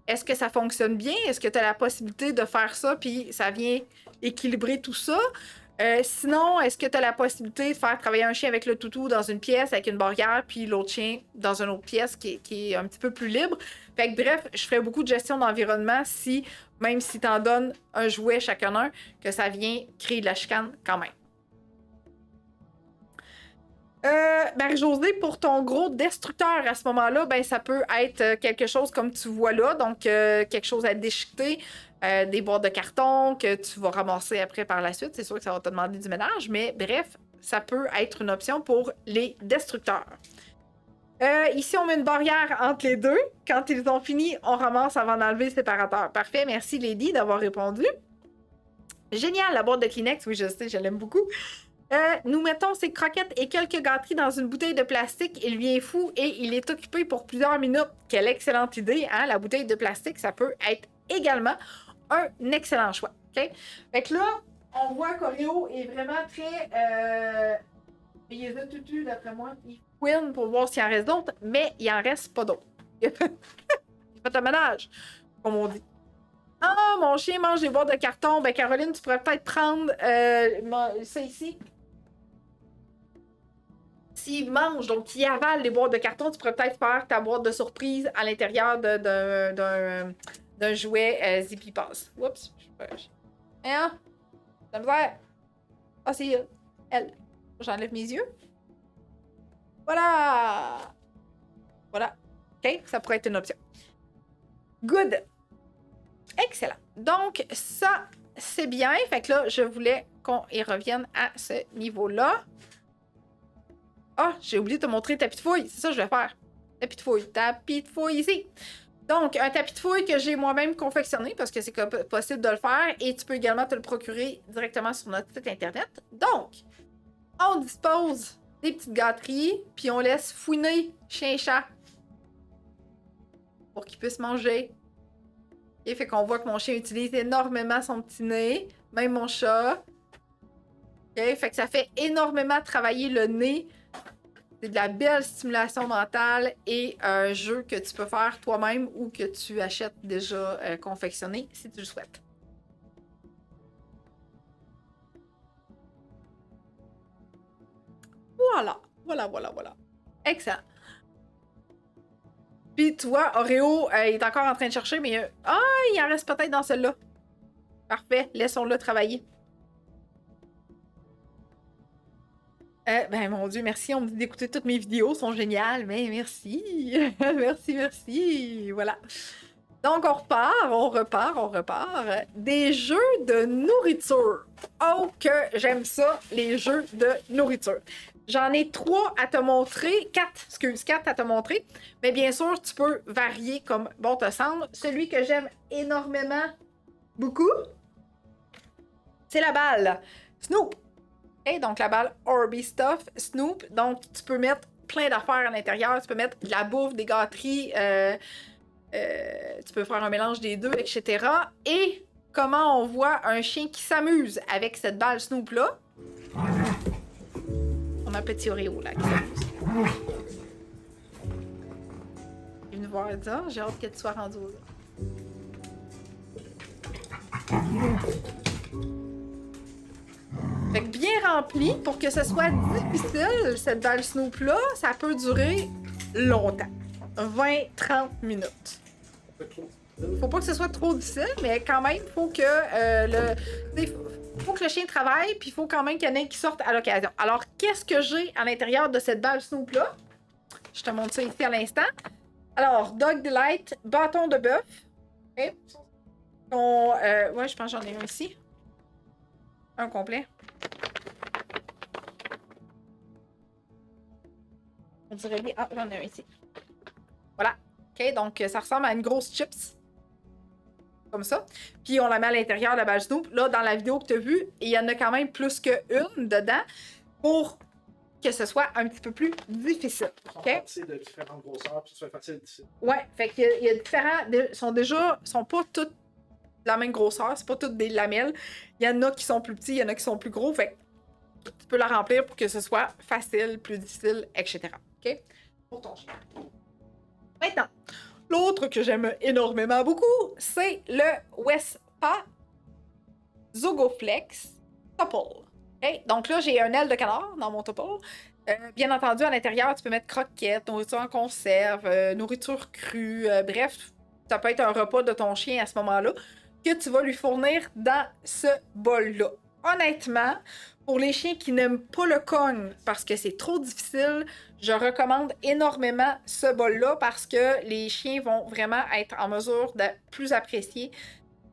est-ce que ça fonctionne bien? Est-ce que tu as la possibilité de faire ça, puis ça vient équilibrer tout ça? Sinon, est-ce que tu as la possibilité de faire travailler un chien avec le toutou dans une pièce avec une barrière, puis l'autre chien dans une autre pièce qui est un petit peu plus libre? Fait que bref, je ferais beaucoup de gestion d'environnement si, même si tu en donnes un jouet chacun un, que ça vient créer de la chicane quand même. Marie-Josée, pour ton gros destructeur à ce moment-là, ben ça peut être quelque chose comme tu vois là, donc quelque chose à déchiqueter, des boîtes de carton que tu vas ramasser après par la suite. C'est sûr que ça va te demander du ménage, mais bref, ça peut être une option pour les destructeurs. Ici, on met une barrière entre les deux. Quand ils ont fini, on ramasse avant d'enlever le séparateur. Parfait, merci Lady d'avoir répondu. Génial, la boîte de Kleenex, oui je sais, je l'aime beaucoup. Nous mettons ces croquettes et quelques gâteries dans une bouteille de plastique. Il vient fou et il est occupé pour plusieurs minutes. Quelle excellente idée, hein? La bouteille de plastique, ça peut être également un excellent choix. Okay? Fait que là, on voit qu'Oreo est vraiment très... il est de tutu, d'après moi. Il fouine pour voir s'il en reste d'autres, mais il en reste pas d'autres. Il a fait un ménage, comme on dit. Ah, mon chien mange des boîtes de carton. Ben, Caroline, tu pourrais peut-être prendre ça ici. S'il mange, donc qu'il avale les boîtes de carton, tu pourrais peut-être faire ta boîte de surprise à l'intérieur d'un jouet Zippy Pass. Oups. Hein? Ça me fait. Ah, c'est elle. J'enlève mes yeux. Voilà! Voilà. OK? Ça pourrait être une option. Good. Excellent. Donc, ça, c'est bien. Fait que là, je voulais qu'on y revienne à ce niveau-là. Ah, j'ai oublié de te montrer le tapis de fouille. C'est ça que je vais faire. Tapis de fouille. Tapis de fouille ici. Donc, un tapis de fouille que j'ai moi-même confectionné parce que c'est possible de le faire et tu peux également te le procurer directement sur notre site internet. Donc, on dispose des petites gâteries puis on laisse fouiner chien et chat pour qu'il puisse manger. Et fait qu'on voit que mon chien utilise énormément son petit nez, même mon chat. Okay? Fait que ça fait énormément travailler le nez. C'est de la belle stimulation mentale et un jeu que tu peux faire toi-même ou que tu achètes déjà confectionné si tu le souhaites. Voilà. Excellent. Puis tu vois, Oreo, il est encore en train de chercher, mais il en reste peut-être dans celle-là. Parfait, laissons-le travailler. Ben mon Dieu, merci. On me dit d'écouter toutes mes vidéos, sont géniales. Mais merci. merci. Voilà. Donc on repart. Des jeux de nourriture. Oh que j'aime ça, les jeux de nourriture. J'en ai 3 à te montrer, 4 à te montrer. Mais bien sûr, tu peux varier comme bon te semble. Celui que j'aime énormément, beaucoup, c'est la balle Snoop. Okay, donc la balle Orby Stuff Snoop. Donc tu peux mettre plein d'affaires à l'intérieur. Tu peux mettre de la bouffe, des gâteries, tu peux faire un mélange des deux, etc. Et comment on voit un chien qui s'amuse avec cette balle Snoop-là. On a un petit Oreo là qui s'amuse. Il est venu voir ça. J'ai hâte que tu sois rendu là. Fait que bien rempli pour que ce soit difficile, cette balle Snoop-là, ça peut durer longtemps. 20-30 minutes. Faut pas que ce soit trop difficile, mais quand même, faut que faut que le chien travaille, puis il faut quand même qu'il y en ait qui sortent à l'occasion. Alors, qu'est-ce que j'ai à l'intérieur de cette balle Snoop-là? Je te montre ça ici à l'instant. Alors, Dog Delight, bâton de bœuf. Okay. Ouais, je pense que j'en ai un ici. Un complet. On dirait bien. Ah, j'en ai un ici. Voilà. OK, donc ça ressemble à une grosse chips. Comme ça. Puis on la met à l'intérieur de la balle Snoop. Là, dans la vidéo que tu as vue, il y en a quand même plus qu'une dedans pour que ce soit un petit peu plus difficile. OK? C'est de différentes grosseurs, puis que ce soit facile d'ici. Ouais, fait qu'il y a différents. Sont pas toutes de la même grosseur, c'est pas toutes des lamelles. Il y en a qui sont plus petits, il y en a qui sont plus gros. Fait que tu peux la remplir pour que ce soit facile, plus difficile, etc. OK? Pour ton chien. Maintenant, l'autre que j'aime énormément beaucoup, c'est le Wespa Zogoflex Topple. Okay? Donc là, j'ai un aile de canard dans mon Topple. Bien entendu, à l'intérieur, tu peux mettre croquettes, nourriture en conserve, nourriture crue, bref, ça peut être un repas de ton chien à ce moment-là que tu vas lui fournir dans ce bol-là. Honnêtement, pour les chiens qui n'aiment pas le cogne parce que c'est trop difficile, je recommande énormément ce bol-là parce que les chiens vont vraiment être en mesure de plus apprécier.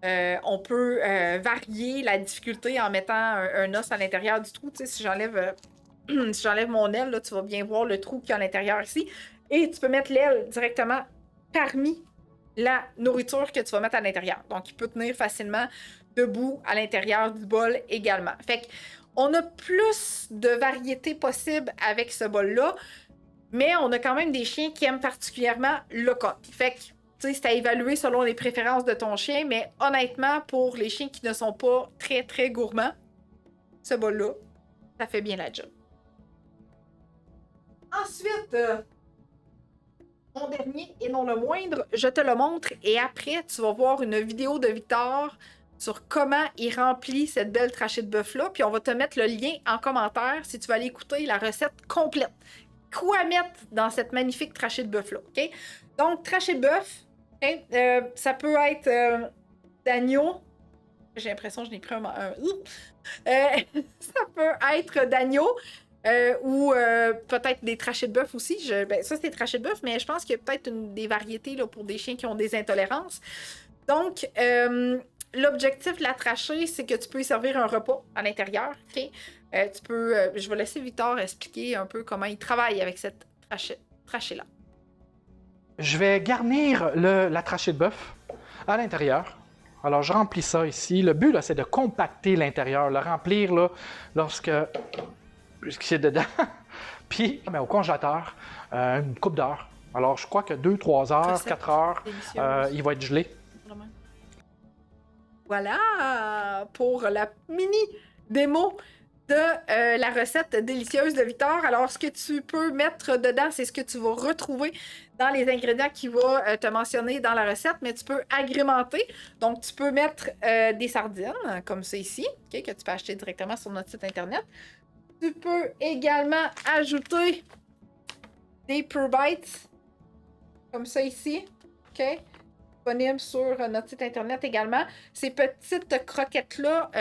On peut varier la difficulté en mettant un os à l'intérieur du trou. Tu sais, si j'enlève mon aile, là, tu vas bien voir le trou qu'il y a à l'intérieur ici. Et tu peux mettre l'aile directement parmi la nourriture que tu vas mettre à l'intérieur. Donc, il peut tenir facilement debout à l'intérieur du bol également. Fait qu'on a plus de variété possible avec ce bol-là, mais on a quand même des chiens qui aiment particulièrement le cogne. Fait que, tu sais, c'est à évaluer selon les préférences de ton chien, mais honnêtement, pour les chiens qui ne sont pas très, très gourmands, ce bol-là, ça fait bien la job. Ensuite, mon dernier et non le moindre, je te le montre et après, tu vas voir une vidéo de Victor sur comment il remplit cette belle trachée de bœuf-là. Puis on va te mettre le lien en commentaire si tu veux aller écouter la recette complète. Quoi mettre dans cette magnifique trachée de bœuf-là, OK? Donc, trachée de bœuf, okay? Ça peut être d'agneau. J'ai l'impression que je n'ai pris un... ça peut être d'agneau, Ou peut-être des trachées de bœuf aussi. Ben, ça, c'est trachées de bœuf, mais je pense qu'il y a peut-être des variétés là, pour des chiens qui ont des intolérances. Donc, l'objectif de la trachée, c'est que tu peux y servir un repas à l'intérieur. Okay? Tu peux, je vais laisser Victor expliquer un peu comment il travaille avec cette trachée-là. Je vais garnir la trachée de bœuf à l'intérieur. Alors, je remplis ça ici. Le but, là, c'est de compacter l'intérieur, le remplir là, lorsque c'est dedans. Puis, au congélateur, une coupe d'heure. Alors, je crois que 2, 3 heures, 4 heures, il va être gelé. Vraiment. Voilà pour la mini démo de la recette délicieuse de Victor. Alors, ce que tu peux mettre dedans, c'est ce que tu vas retrouver dans les ingrédients qu'il va te mentionner dans la recette, mais tu peux agrémenter. Donc, tu peux mettre des sardines, comme ça ici, okay, que tu peux acheter directement sur notre site Internet. Tu peux également ajouter des Pure Bites, comme ça ici, OK? Disponible sur notre site Internet également. Ces petites croquettes-là, tu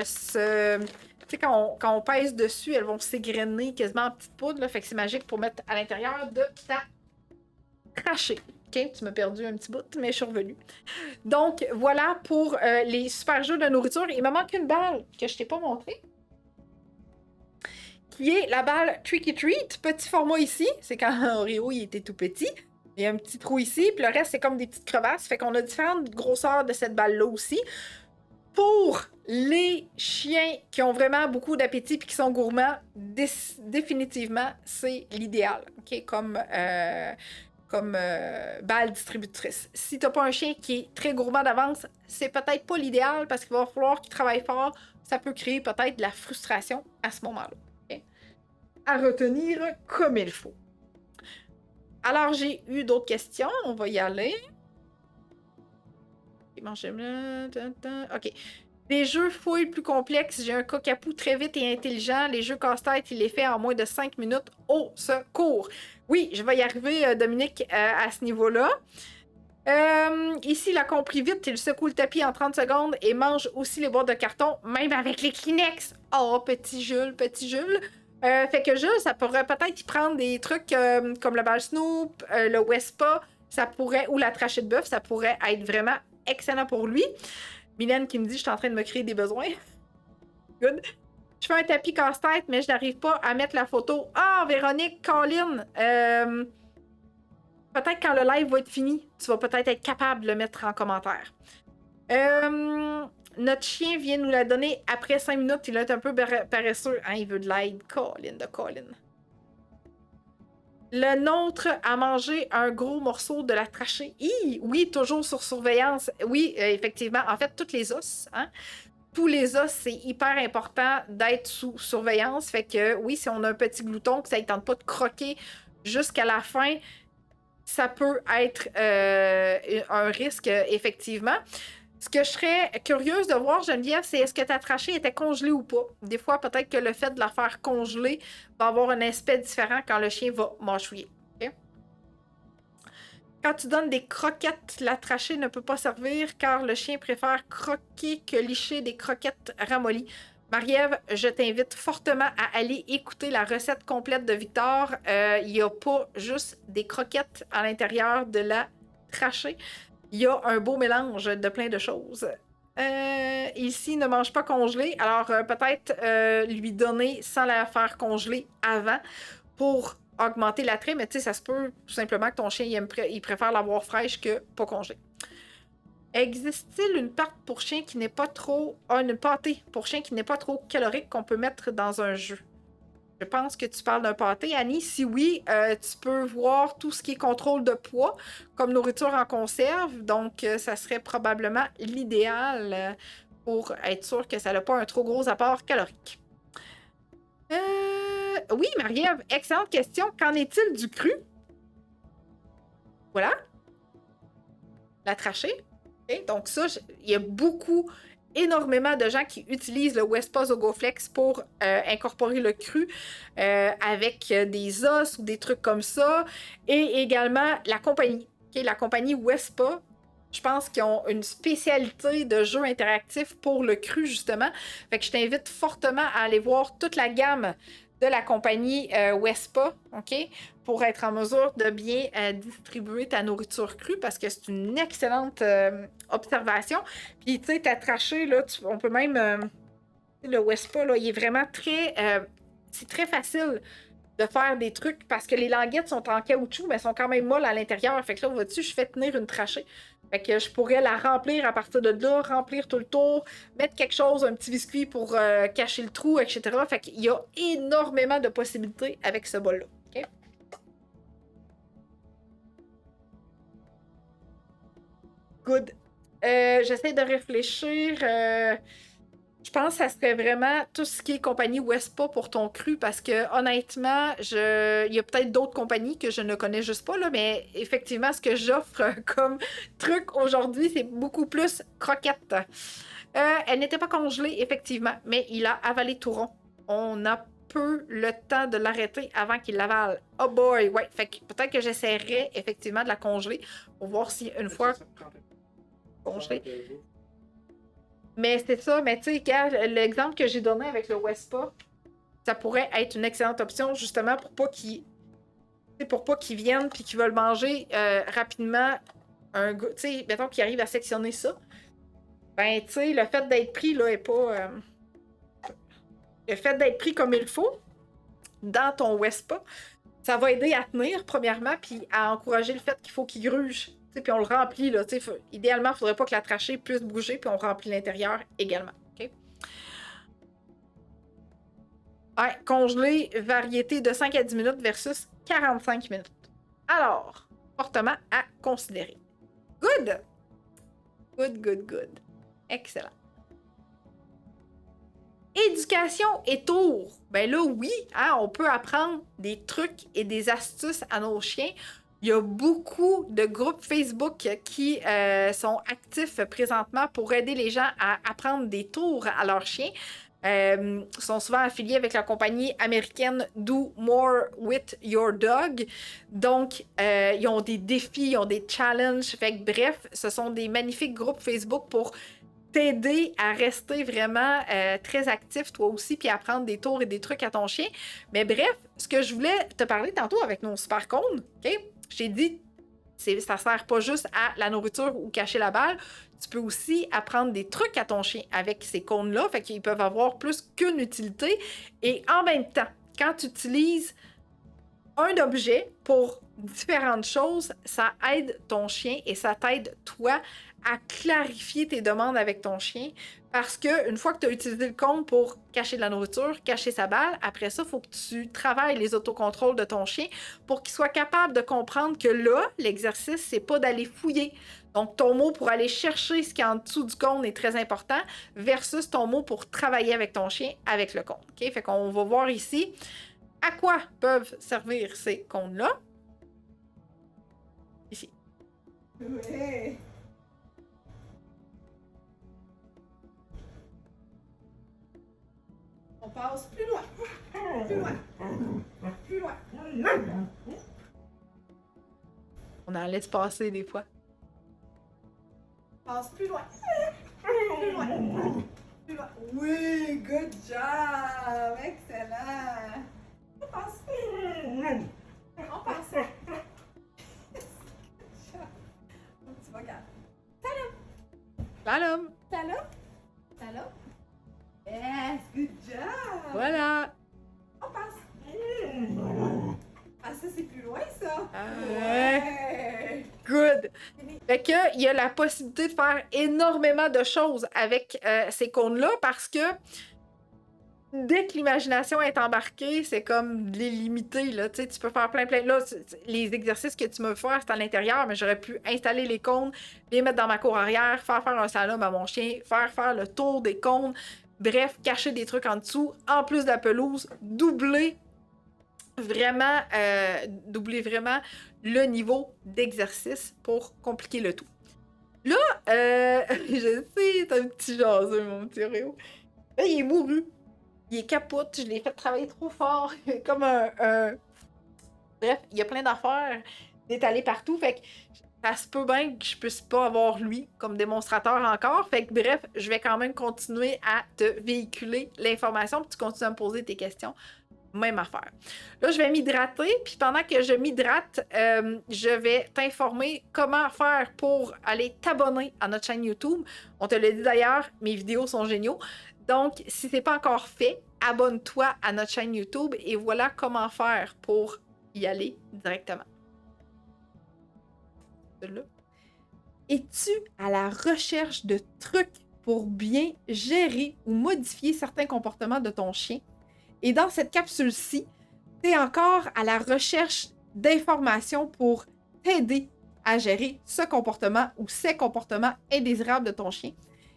sais, quand on pèse dessus, elles vont s'égrener quasiment en petite poudre, là, fait que c'est magique pour mettre à l'intérieur de ta trachée. OK, tu m'as perdu un petit bout, mais je suis revenue. Donc, voilà pour les super jeux de nourriture. Il me manque une balle que je t'ai pas montrée, qui est la balle Tricky Treat, petit format ici. C'est quand Oreo il était tout petit. Il y a un petit trou ici, puis le reste, c'est comme des petites crevasses. Fait qu'on a différentes grosseurs de cette balle-là aussi. Pour les chiens qui ont vraiment beaucoup d'appétit et qui sont gourmands, définitivement, c'est l'idéal. OK? Comme balle distributrice. Si t'as pas un chien qui est très gourmand d'avance, c'est peut-être pas l'idéal parce qu'il va falloir qu'il travaille fort. Ça peut créer peut-être de la frustration à ce moment-là. Okay? À retenir comme il faut. Alors, j'ai eu d'autres questions. On va y aller. OK. Des jeux fouilles plus complexes. J'ai un cockapoo très vite et intelligent. Les jeux casse-tête, il les fait en moins de 5 minutes. Au secours! Oui, je vais y arriver, Dominique, à ce niveau-là. Ici, il a compris vite. Il secoue le tapis en 30 secondes et mange aussi les boîtes de carton, même avec les Kleenex. Oh, petit Jules, petit Jules. Fait que Jules, ça pourrait peut-être y prendre des trucs comme le bal Snoop, le Wespa, ça pourrait, ou la trachée de bœuf, ça pourrait être vraiment excellent pour lui. Mylène qui me dit, je suis en train de me créer des besoins. Good. Je fais un tapis casse-tête, mais je n'arrive pas à mettre la photo. Ah, Véronique, Colin, peut-être quand le live va être fini, tu vas peut-être être capable de le mettre en commentaire. Notre chien vient nous la donner après 5 minutes. Il est un peu paresseux. Hein, il veut de l'aide. Colin. Le nôtre a mangé un gros morceau de la trachée. Oui, toujours sur surveillance. Oui, effectivement. En fait, tous les os. Hein? Tous les os, c'est hyper important d'être sous surveillance. Fait que oui, si on a un petit glouton, que ça ne tente pas de croquer jusqu'à la fin, ça peut être un risque, effectivement. Ce que je serais curieuse de voir, Geneviève, c'est est-ce que ta trachée était congelée ou pas. Des fois, peut-être que le fait de la faire congeler va avoir un aspect différent quand le chien va mâchouiller. Okay? Quand tu donnes des croquettes, la trachée ne peut pas servir car le chien préfère croquer que licher des croquettes ramollies. Marie-Ève, je t'invite fortement à aller écouter la recette complète de Victor. Il n'y a pas juste des croquettes à l'intérieur de la trachée. Il y a un beau mélange de plein de choses. Ici, ne mange pas congelé. Alors, peut-être lui donner sans la faire congeler avant pour augmenter l'attrait. Mais tu sais, ça se peut tout simplement que ton chien il préfère l'avoir fraîche que pas congelée. Existe-t-il une pâte pour chien qui n'est pas trop... une pâtée pour chien qui n'est pas trop calorique qu'on peut mettre dans un jeu? Je pense que tu parles d'un pâté, Annie. Si oui, tu peux voir tout ce qui est contrôle de poids, comme nourriture en conserve. Donc, ça serait probablement l'idéal pour être sûr que ça n'a pas un trop gros apport calorique. Oui, Marie-Ève, excellente question. Qu'en est-il du cru? Voilà. La trachée. Okay. Donc ça, il y a énormément de gens qui utilisent le Wespa Zogoflex pour incorporer le cru avec des os ou des trucs comme ça. Et également la compagnie. Okay? La compagnie Wespa, je pense qu'ils ont une spécialité de jeu interactif pour le cru, justement. Fait que je t'invite fortement à aller voir toute la gamme de la compagnie Wespa, OK? Pour être en mesure de bien distribuer ta nourriture crue, parce que c'est une excellente observation. Puis, tu sais, ta trachée, là, on peut même... le Wespa, là, il est vraiment très... c'est très facile de faire des trucs, parce que les languettes sont en caoutchouc, mais elles sont quand même molles à l'intérieur. Fait que là, vois-tu, je fais tenir une trachée. Fait que je pourrais la remplir à partir de là, remplir tout le tour, mettre quelque chose, un petit biscuit pour cacher le trou, etc. Fait qu'il y a énormément de possibilités avec ce bol-là. OK? Good. J'essaie de réfléchir. Je pense que ça serait vraiment tout ce qui est compagnie Wespa pour ton cru, parce que honnêtement, il y a peut-être d'autres compagnies que je ne connais juste pas, là, mais effectivement, ce que j'offre comme truc aujourd'hui, c'est beaucoup plus croquette. Elle n'était pas congelée, effectivement, mais il a avalé tout rond. On a peu le temps de l'arrêter avant qu'il l'avale. Oh boy, ouais. Fait que peut-être que j'essaierais effectivement de la congeler pour voir si une fois congelée. Mais c'est ça, mais tu sais, l'exemple que j'ai donné avec le Wespa, ça pourrait être une excellente option justement pour pas qu'ils viennent puis qu'ils veulent manger rapidement tu sais, mettons qu'ils arrivent à sectionner ça. Ben, tu sais, le fait d'être pris, là, est pas... le fait d'être pris comme il faut dans ton Wespa, ça va aider à tenir, premièrement, puis à encourager le fait qu'il faut qu'il gruge. Puis on le remplit, là. Idéalement, il ne faudrait pas que la trachée puisse bouger, puis on remplit l'intérieur également. OK? Ouais, congelé, variété de 5 à 10 minutes versus 45 minutes. Alors, fortement à considérer. Good! Good, good, good. Excellent. Éducation et tour. Ben là, oui, hein, on peut apprendre des trucs et des astuces à nos chiens. Il y a beaucoup de groupes Facebook qui sont actifs présentement pour aider les gens à apprendre des tours à leurs chiens. Sont souvent affiliés avec la compagnie américaine Do More With Your Dog. Donc, ils ont des défis, ils ont des challenges. Fait que, bref, ce sont des magnifiques groupes Facebook pour t'aider à rester vraiment très actif toi aussi, puis apprendre des tours et des trucs à ton chien. Mais bref, ce que je voulais te parler tantôt avec nos super cônes, OK? J'ai dit, ça sert pas juste à la nourriture ou cacher la balle. Tu peux aussi apprendre des trucs à ton chien avec ces cônes-là. Fait qu'ils peuvent avoir plus qu'une utilité. Et en même temps, quand tu utilises un objet pour différentes choses, ça aide ton chien et ça t'aide toi à clarifier tes demandes avec ton chien. Parce que une fois que tu as utilisé le cône pour cacher de la nourriture, cacher sa balle, après ça, il faut que tu travailles les autocontrôles de ton chien pour qu'il soit capable de comprendre que là, l'exercice, c'est pas d'aller fouiller. Donc, ton mot pour aller chercher ce qui est en dessous du cône est très important versus ton mot pour travailler avec ton chien avec le cône. OK? Fait qu'on va voir ici à quoi peuvent servir ces cônes-là. Ici. Ouais. On passe plus loin. Plus loin. Plus loin. On en laisse passer des fois. Passe plus loin. Plus loin. Plus loin. Oui, good job. Excellent. On passe. On passe. Tu vas regarder. Salam! Salam. Salam. Yes, good job. Voilà! On passe. Ah, ça, c'est plus loin, ça. Ouais. Good! Fait que, il y a la possibilité de faire énormément de choses avec ces cônes-là parce que dès que l'imagination est embarquée, c'est comme les limiter, là. Tu sais, tu peux faire plein. Là, les exercices que tu me fais faire, c'est à l'intérieur, mais j'aurais pu installer les cônes, les mettre dans ma cour arrière, faire un slalom à mon chien, faire le tour des cônes. Bref, cacher des trucs en dessous, en plus de la pelouse, doubler vraiment le niveau d'exercice pour compliquer le tout. Là, je sais, c'est un petit jaseux, mon petit Réo. Là, il est mouru. Il est capote, je l'ai fait travailler trop fort. Comme un... Bref, il y a plein d'affaires d'étaler partout. Fait que ça se peut bien que je puisse pas avoir lui comme démonstrateur encore. Fait que bref, je vais quand même continuer à te véhiculer l'information puis tu continues à me poser tes questions même affaire. Là, je vais m'hydrater, puis pendant que je m'hydrate, je vais t'informer comment faire pour aller t'abonner à notre chaîne YouTube. On te l'a dit d'ailleurs, mes vidéos sont géniaux. Donc, si c'est pas encore fait, abonne-toi à notre chaîne YouTube et voilà comment faire pour y aller directement. Là. Es-tu à la recherche de trucs pour bien gérer ou modifier certains comportements de ton chien? Et dans cette capsule-ci, tu es encore à la recherche d'informations pour t'aider à gérer ce comportement ou ces comportements indésirables de ton chien.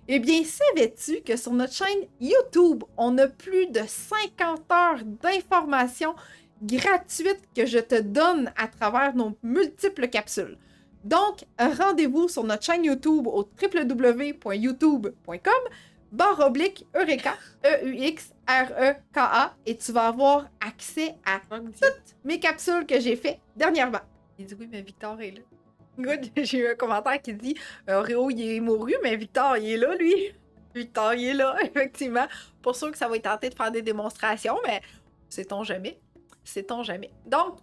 Eh bien, savais-tu que sur notre chaîne YouTube, on a plus de 50 heures d'informations gratuites que je te donne à travers nos multiples capsules. Donc, rendez-vous sur notre chaîne YouTube au www.youtube.com/Eureka, EUXREKA, et tu vas avoir accès à toutes mes capsules que j'ai faites dernièrement. Il dit oui, mais Victor est là. Good, j'ai eu un commentaire qui dit Réo, il est mouru, mais Victor, il est là, lui. Victor, il est là, effectivement. Pour sûr que ça va être tenté de faire des démonstrations, mais sait-on jamais. Sait-on jamais. Donc,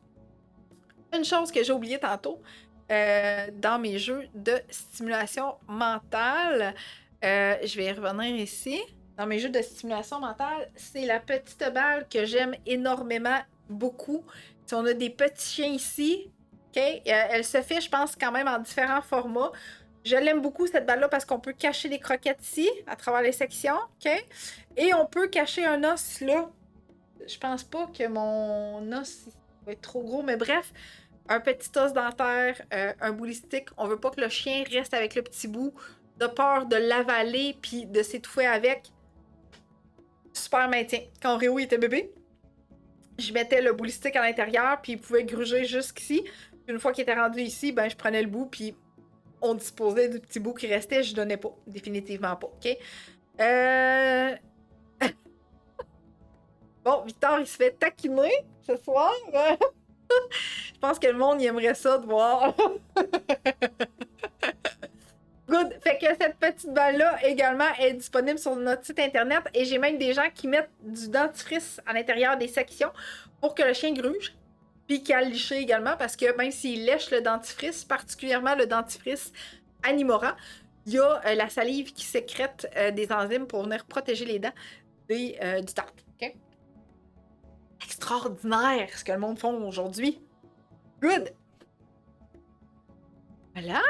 une chose que j'ai oubliée tantôt, dans mes jeux de stimulation mentale, je vais y revenir ici. Dans mes jeux de stimulation mentale, c'est la petite balle que j'aime énormément, beaucoup. Si on a des petits chiens ici, okay, elle se fait, je pense, quand même en différents formats. Je l'aime beaucoup, cette balle-là, parce qu'on peut cacher les croquettes ici, à travers les sections. Okay? Et on peut cacher un os là. Je pense pas que mon os va être trop gros, mais bref, un petit os dentaire, un boulistique. On veut pas que le chien reste avec le petit bout, de peur de l'avaler puis de s'étouffer avec. Super maintien. Quand Réo était bébé, je mettais le boulistique à l'intérieur puis il pouvait gruger jusqu'ici. Une fois qu'il était rendu ici, ben je prenais le bout puis on disposait du petit bout qui restait. Je donnais pas. Définitivement pas. OK? Bon, Victor, il se fait taquiner ce soir. Je pense que le monde y aimerait ça de voir. Good. Fait que cette petite balle-là également est disponible sur notre site internet et j'ai même des gens qui mettent du dentifrice à l'intérieur des sections pour que le chien gruge. Puis qu'il a liché également parce que même s'il lèche le dentifrice, particulièrement le dentifrice Animora, il y a la salive qui sécrète des enzymes pour venir protéger les dents du tartre. Okay? Extraordinaire ce que le monde font aujourd'hui. Good. Voilà.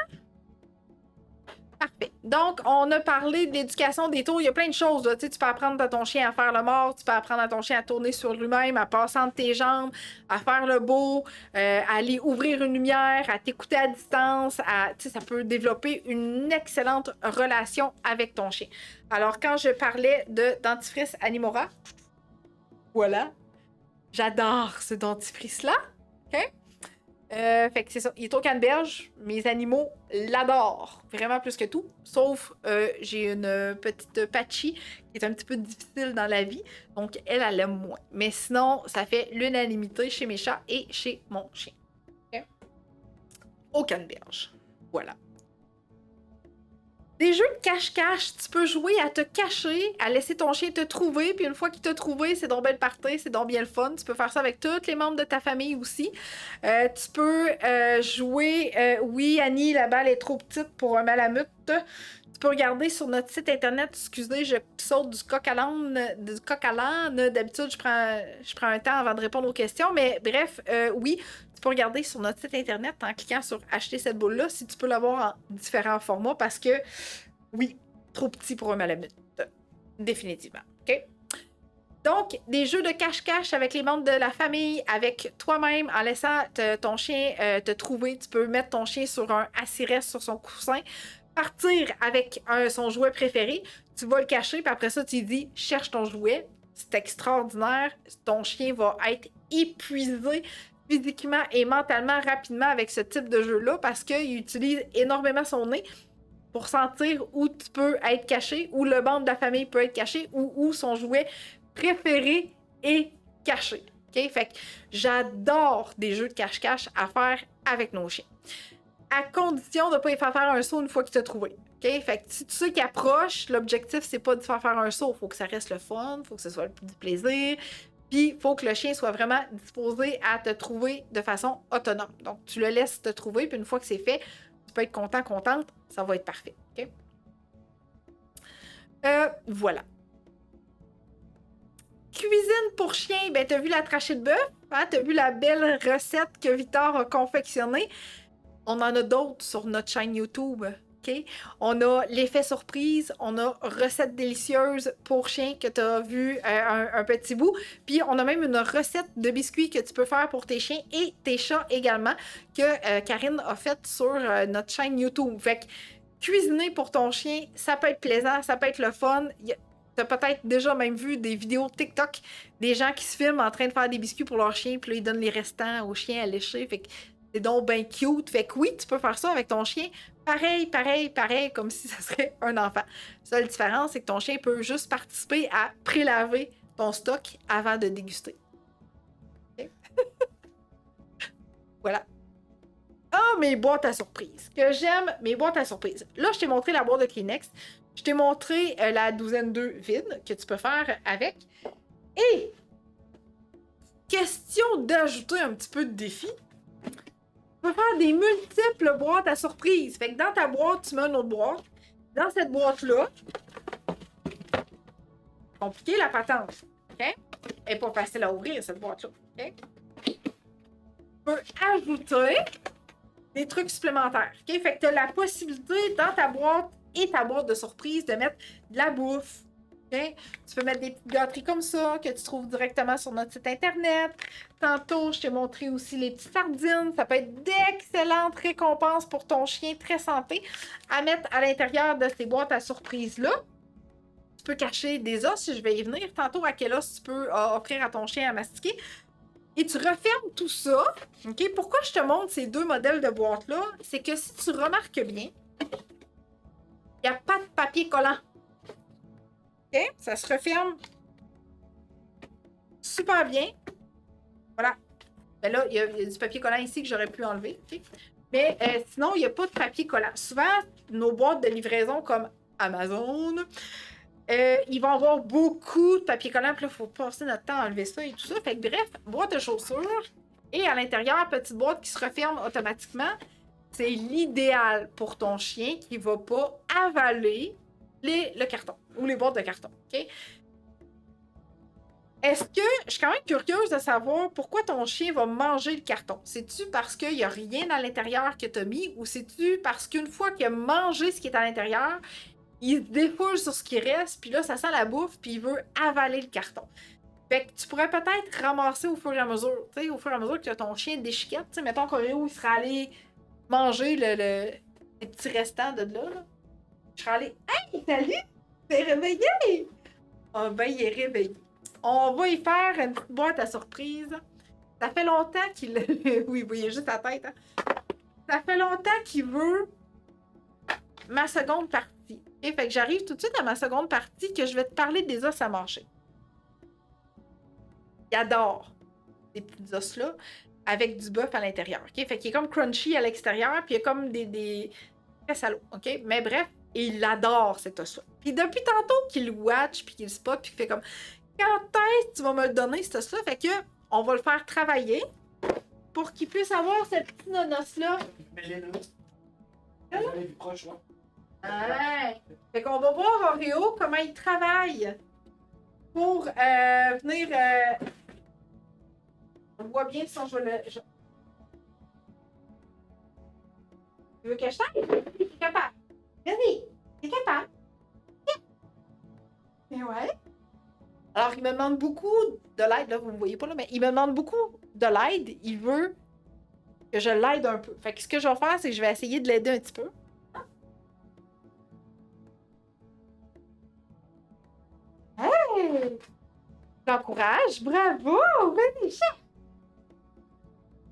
Parfait. Donc, on a parlé de l'éducation des tours. Il y a plein de choses. Là. Tu sais, tu peux apprendre à ton chien à faire le mort, tu peux apprendre à ton chien à tourner sur lui-même, à passer entre tes jambes, à faire le beau, à aller ouvrir une lumière, à t'écouter à distance. Tu sais, ça peut développer une excellente relation avec ton chien. Alors, quand je parlais de dentifrice Animora, voilà. J'adore ce dentifrice-là. OK? Fait que c'est ça. Il est au canneberge. Mes animaux l'adorent. Vraiment plus que tout. Sauf, j'ai une petite Patchy qui est un petit peu difficile dans la vie. Donc, elle l'aime moins. Mais sinon, ça fait l'unanimité chez mes chats et chez mon chien. Okay? Au canneberge. Voilà. Des jeux de cache-cache, tu peux jouer à te cacher, à laisser ton chien te trouver, puis une fois qu'il t'a trouvé, c'est donc belle partie, c'est donc bien le fun. Tu peux faire ça avec tous les membres de ta famille aussi. Tu peux jouer, oui, Annie, la balle est trop petite pour un malamute. Tu peux regarder sur notre site internet, excusez, je saute du coq à l'âne. D'habitude, je prends un temps avant de répondre aux questions, mais bref, oui. Tu peux regarder sur notre site internet en cliquant sur acheter cette boule-là si tu peux l'avoir en différents formats parce que, oui, trop petit pour un malamute. Définitivement. OK? Donc, des jeux de cache-cache avec les membres de la famille, avec toi-même, en laissant ton chien te trouver. Tu peux mettre ton chien sur un assis-reste sur son coussin, partir avec son jouet préféré. Tu vas le cacher, puis après ça, tu lui dis « Cherche ton jouet ». C'est extraordinaire. Ton chien va être épuisé physiquement et mentalement rapidement avec ce type de jeu-là parce qu'il utilise énormément son nez pour sentir où tu peux être caché, où le membre de la famille peut être caché, ou où son jouet préféré est caché. Okay? Fait que j'adore des jeux de cache-cache à faire avec nos chiens. À condition de ne pas y faire un saut une fois qu'il t'a trouvé. Okay? Fait que si tu sais qu'il approche, l'objectif, c'est pas de faire un saut. Il faut que ça reste le fun, il faut que ce soit du plaisir. Puis, il faut que le chien soit vraiment disposé à te trouver de façon autonome. Donc, tu le laisses te trouver, puis une fois que c'est fait, tu peux être content, contente, ça va être parfait. OK? Voilà. Cuisine pour chien, ben t'as vu la trachée de bœuf, hein? T'as vu la belle recette que Victor a confectionnée. On en a d'autres sur notre chaîne YouTube. Okay? On a l'effet surprise, on a recette délicieuse pour chien que tu as vu un petit bout. Puis on a même une recette de biscuits que tu peux faire pour tes chiens et tes chats également que Karine a faite sur notre chaîne YouTube. Fait que cuisiner pour ton chien, ça peut être plaisant, ça peut être le fun. T'as peut-être déjà même vu des vidéos TikTok des gens qui se filment en train de faire des biscuits pour leur chien, puis là, ils donnent les restants au chien à lécher. Fait que c'est donc bien cute. Fait que oui, tu peux faire ça avec ton chien. Pareil, comme si ça serait un enfant. La seule différence, c'est que ton chien peut juste participer à prélaver ton stock avant de déguster. Okay? Voilà. Ah, mes boîtes à surprise. Que j'aime, mes boîtes à surprise. Là, je t'ai montré la boîte de Kleenex. Je t'ai montré la douzaine d'œufs vides que tu peux faire avec. Et, question d'ajouter un petit peu de défi, tu peux faire des multiples boîtes à surprise. Fait que dans ta boîte, tu mets une autre boîte. Dans cette boîte-là, compliqué la patente. OK? Elle n'est pas facile à ouvrir, cette boîte-là. OK? Tu peux ajouter des trucs supplémentaires. OK? Fait que tu as la possibilité dans ta boîte et ta boîte de surprise de mettre de la bouffe. Okay? Tu peux mettre des petites gâteries comme ça que tu trouves directement sur notre site internet. Tantôt, je t'ai montré aussi les petites sardines. Ça peut être d'excellentes récompenses pour ton chien très santé à mettre à l'intérieur de ces boîtes à surprise-là. Tu peux cacher des os, si je vais y venir. Tantôt, à quel os tu peux offrir à ton chien à mastiquer. Et tu refermes tout ça. Okay? Pourquoi je te montre ces deux modèles de boîtes-là? C'est que si tu remarques bien, il n'y a pas de papier collant. OK? Ça se referme super bien. Voilà. Ben là, il y a du papier collant ici que j'aurais pu enlever. Okay? Mais sinon, il n'y a pas de papier collant. Souvent, nos boîtes de livraison comme Amazon, ils vont avoir beaucoup de papier collant. Puis là, il faut passer notre temps à enlever ça et tout ça. Fait que bref, boîte de chaussures. Et à l'intérieur, petite boîte qui se referme automatiquement. C'est l'idéal pour ton chien qui ne va pas avaler le carton ou les boîtes de carton. OK? Est-ce que je suis quand même curieuse de savoir pourquoi ton chien va manger le carton? C'est-tu parce qu'il n'y a rien à l'intérieur que tu as mis ou c'est-tu parce qu'une fois qu'il a mangé ce qui est à l'intérieur, il se défoule sur ce qui reste, puis là, ça sent la bouffe, puis il veut avaler le carton? Fait que tu pourrais peut-être ramasser au fur et à mesure. Tu sais, au fur et à mesure que ton chien déchiquette. Tu sais, mettons qu'Oreo, il serait allé manger les petits restants de là. Je serais allée. Hey, salut! T'es réveillé! Ah ben, il est réveillé. On va y faire une petite boîte à surprise. Ça fait longtemps qu'il. Oui, vous voyez juste la tête. Hein? Ça fait longtemps qu'il veut ma seconde partie. Et fait que j'arrive tout de suite à ma seconde partie que je vais te parler des os à manger. Il adore ces petits os-là avec du bœuf à l'intérieur. Okay? Fait qu'il est comme crunchy à l'extérieur, puis il y a comme des très salauds. OK? Mais bref, il adore cet os-là. Puis depuis tantôt qu'il le watch, puis qu'il le spot, puis qu'il fait comme quand est-ce que tu vas me le donner, cet os-là? Fait que on va le faire travailler pour qu'il puisse avoir ce petit nonos-là. Mais j'ai le. J'en ai vu proche, là. Ouais. Fait qu'on va voir Oreo comment il travaille pour venir. On voit bien si on joue le. Tu veux que je t'aide? T'es capable. Vas-y, t'es capable. Mais ouais. Alors, il me demande beaucoup de l'aide, là, vous ne me voyez pas, là, mais il me demande beaucoup de l'aide. Il veut que je l'aide un peu. Fait que ce que je vais faire, c'est que je vais essayer de l'aider un petit peu. Hey! Je l'encourage. Bravo! Vas-y, chat!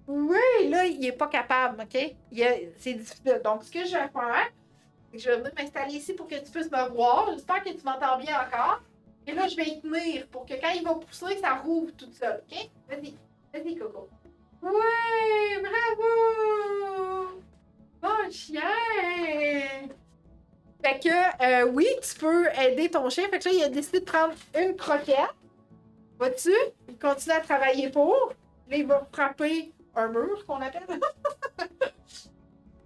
Oui, là, il est pas capable, OK? C'est difficile. Donc, ce que je vais faire, c'est que je vais venir m'installer ici pour que tu puisses me voir. J'espère que tu m'entends bien encore. Et là, je vais y tenir pour que quand il va pousser, ça rouvre tout seul, OK? Vas-y. Vas-y, Coco. Oui! Bravo! Bon chien! Fait que, oui, tu peux aider ton chien. Fait que là, il a décidé de prendre une croquette. Vois-tu? Une continue à travailler pour. Là, il va frapper un mur, qu'on appelle.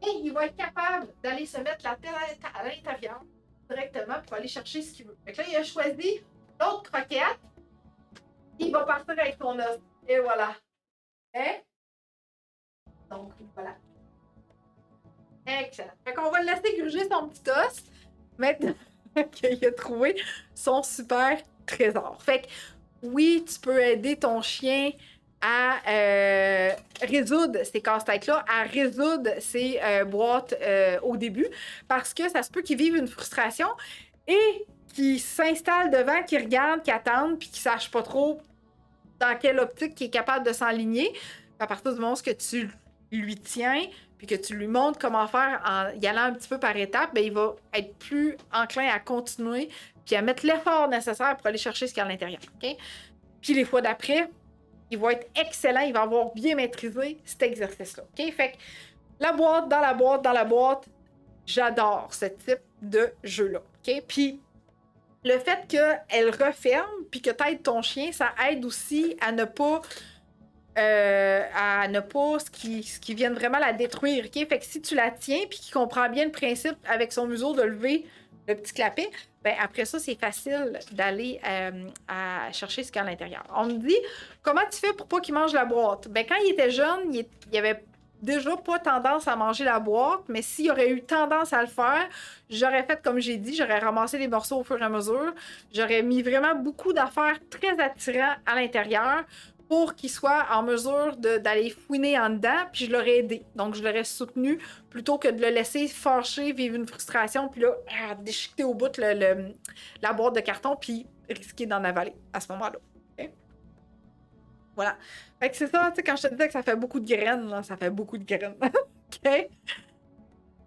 Et il va être capable d'aller se mettre la tête à l'intérieur directement pour aller chercher ce qu'il veut. Fait que là, il a choisi l'autre croquette. Il va partir avec son os. Et voilà. Hein? Donc, voilà. Excellent. Fait qu'on va le laisser gruger son petit os. Maintenant qu'il a trouvé son super trésor. Fait que, oui, tu peux aider ton chien à résoudre ces casse-têtes-là, à résoudre ces boîtes au début, parce que ça se peut qu'ils vivent une frustration et qu'ils s'installent devant, qu'ils regardent, qu'ils attendent, puis qu'ils sachent pas trop dans quelle optique il est capable de s'enligner. À partir du moment où tu lui tiens, puis que tu lui montres comment faire en y allant un petit peu par étapes, bien, il va être plus enclin à continuer, puis à mettre l'effort nécessaire pour aller chercher ce qu'il y a à l'intérieur. Okay? Puis les fois d'après, il va être excellent, il va avoir bien maîtrisé cet exercice-là. Okay? Fait que la boîte, dans la boîte, dans la boîte, j'adore ce type de jeu-là. Okay? Puis le fait qu'elle referme, puis que tu aides ton chien, ça aide aussi à ne pas ce qui vienne vraiment la détruire. Okay? Fait que si tu la tiens, puis qu'il comprend bien le principe avec son museau de lever le petit clapet, ben après ça, c'est facile d'aller à chercher ce qu'il y a à l'intérieur. On me dit, comment tu fais pour pas qu'il mange la boîte? Ben quand il était jeune, il avait déjà pas tendance à manger la boîte, mais s'il aurait eu tendance à le faire, j'aurais fait comme j'ai dit, j'aurais ramassé les morceaux au fur et à mesure, j'aurais mis vraiment beaucoup d'affaires très attirantes à l'intérieur pour qu'il soit en mesure d'aller fouiner en dedans, puis je l'aurais aidé. Donc, je l'aurais soutenu plutôt que de le laisser fâcher, vivre une frustration, puis là, déchiqueter au bout la boîte de carton, puis risquer d'en avaler à ce moment-là. Okay? Voilà. Fait que c'est ça, tu sais, quand je te disais que ça fait beaucoup de graines, là, ça fait beaucoup de graines. OK?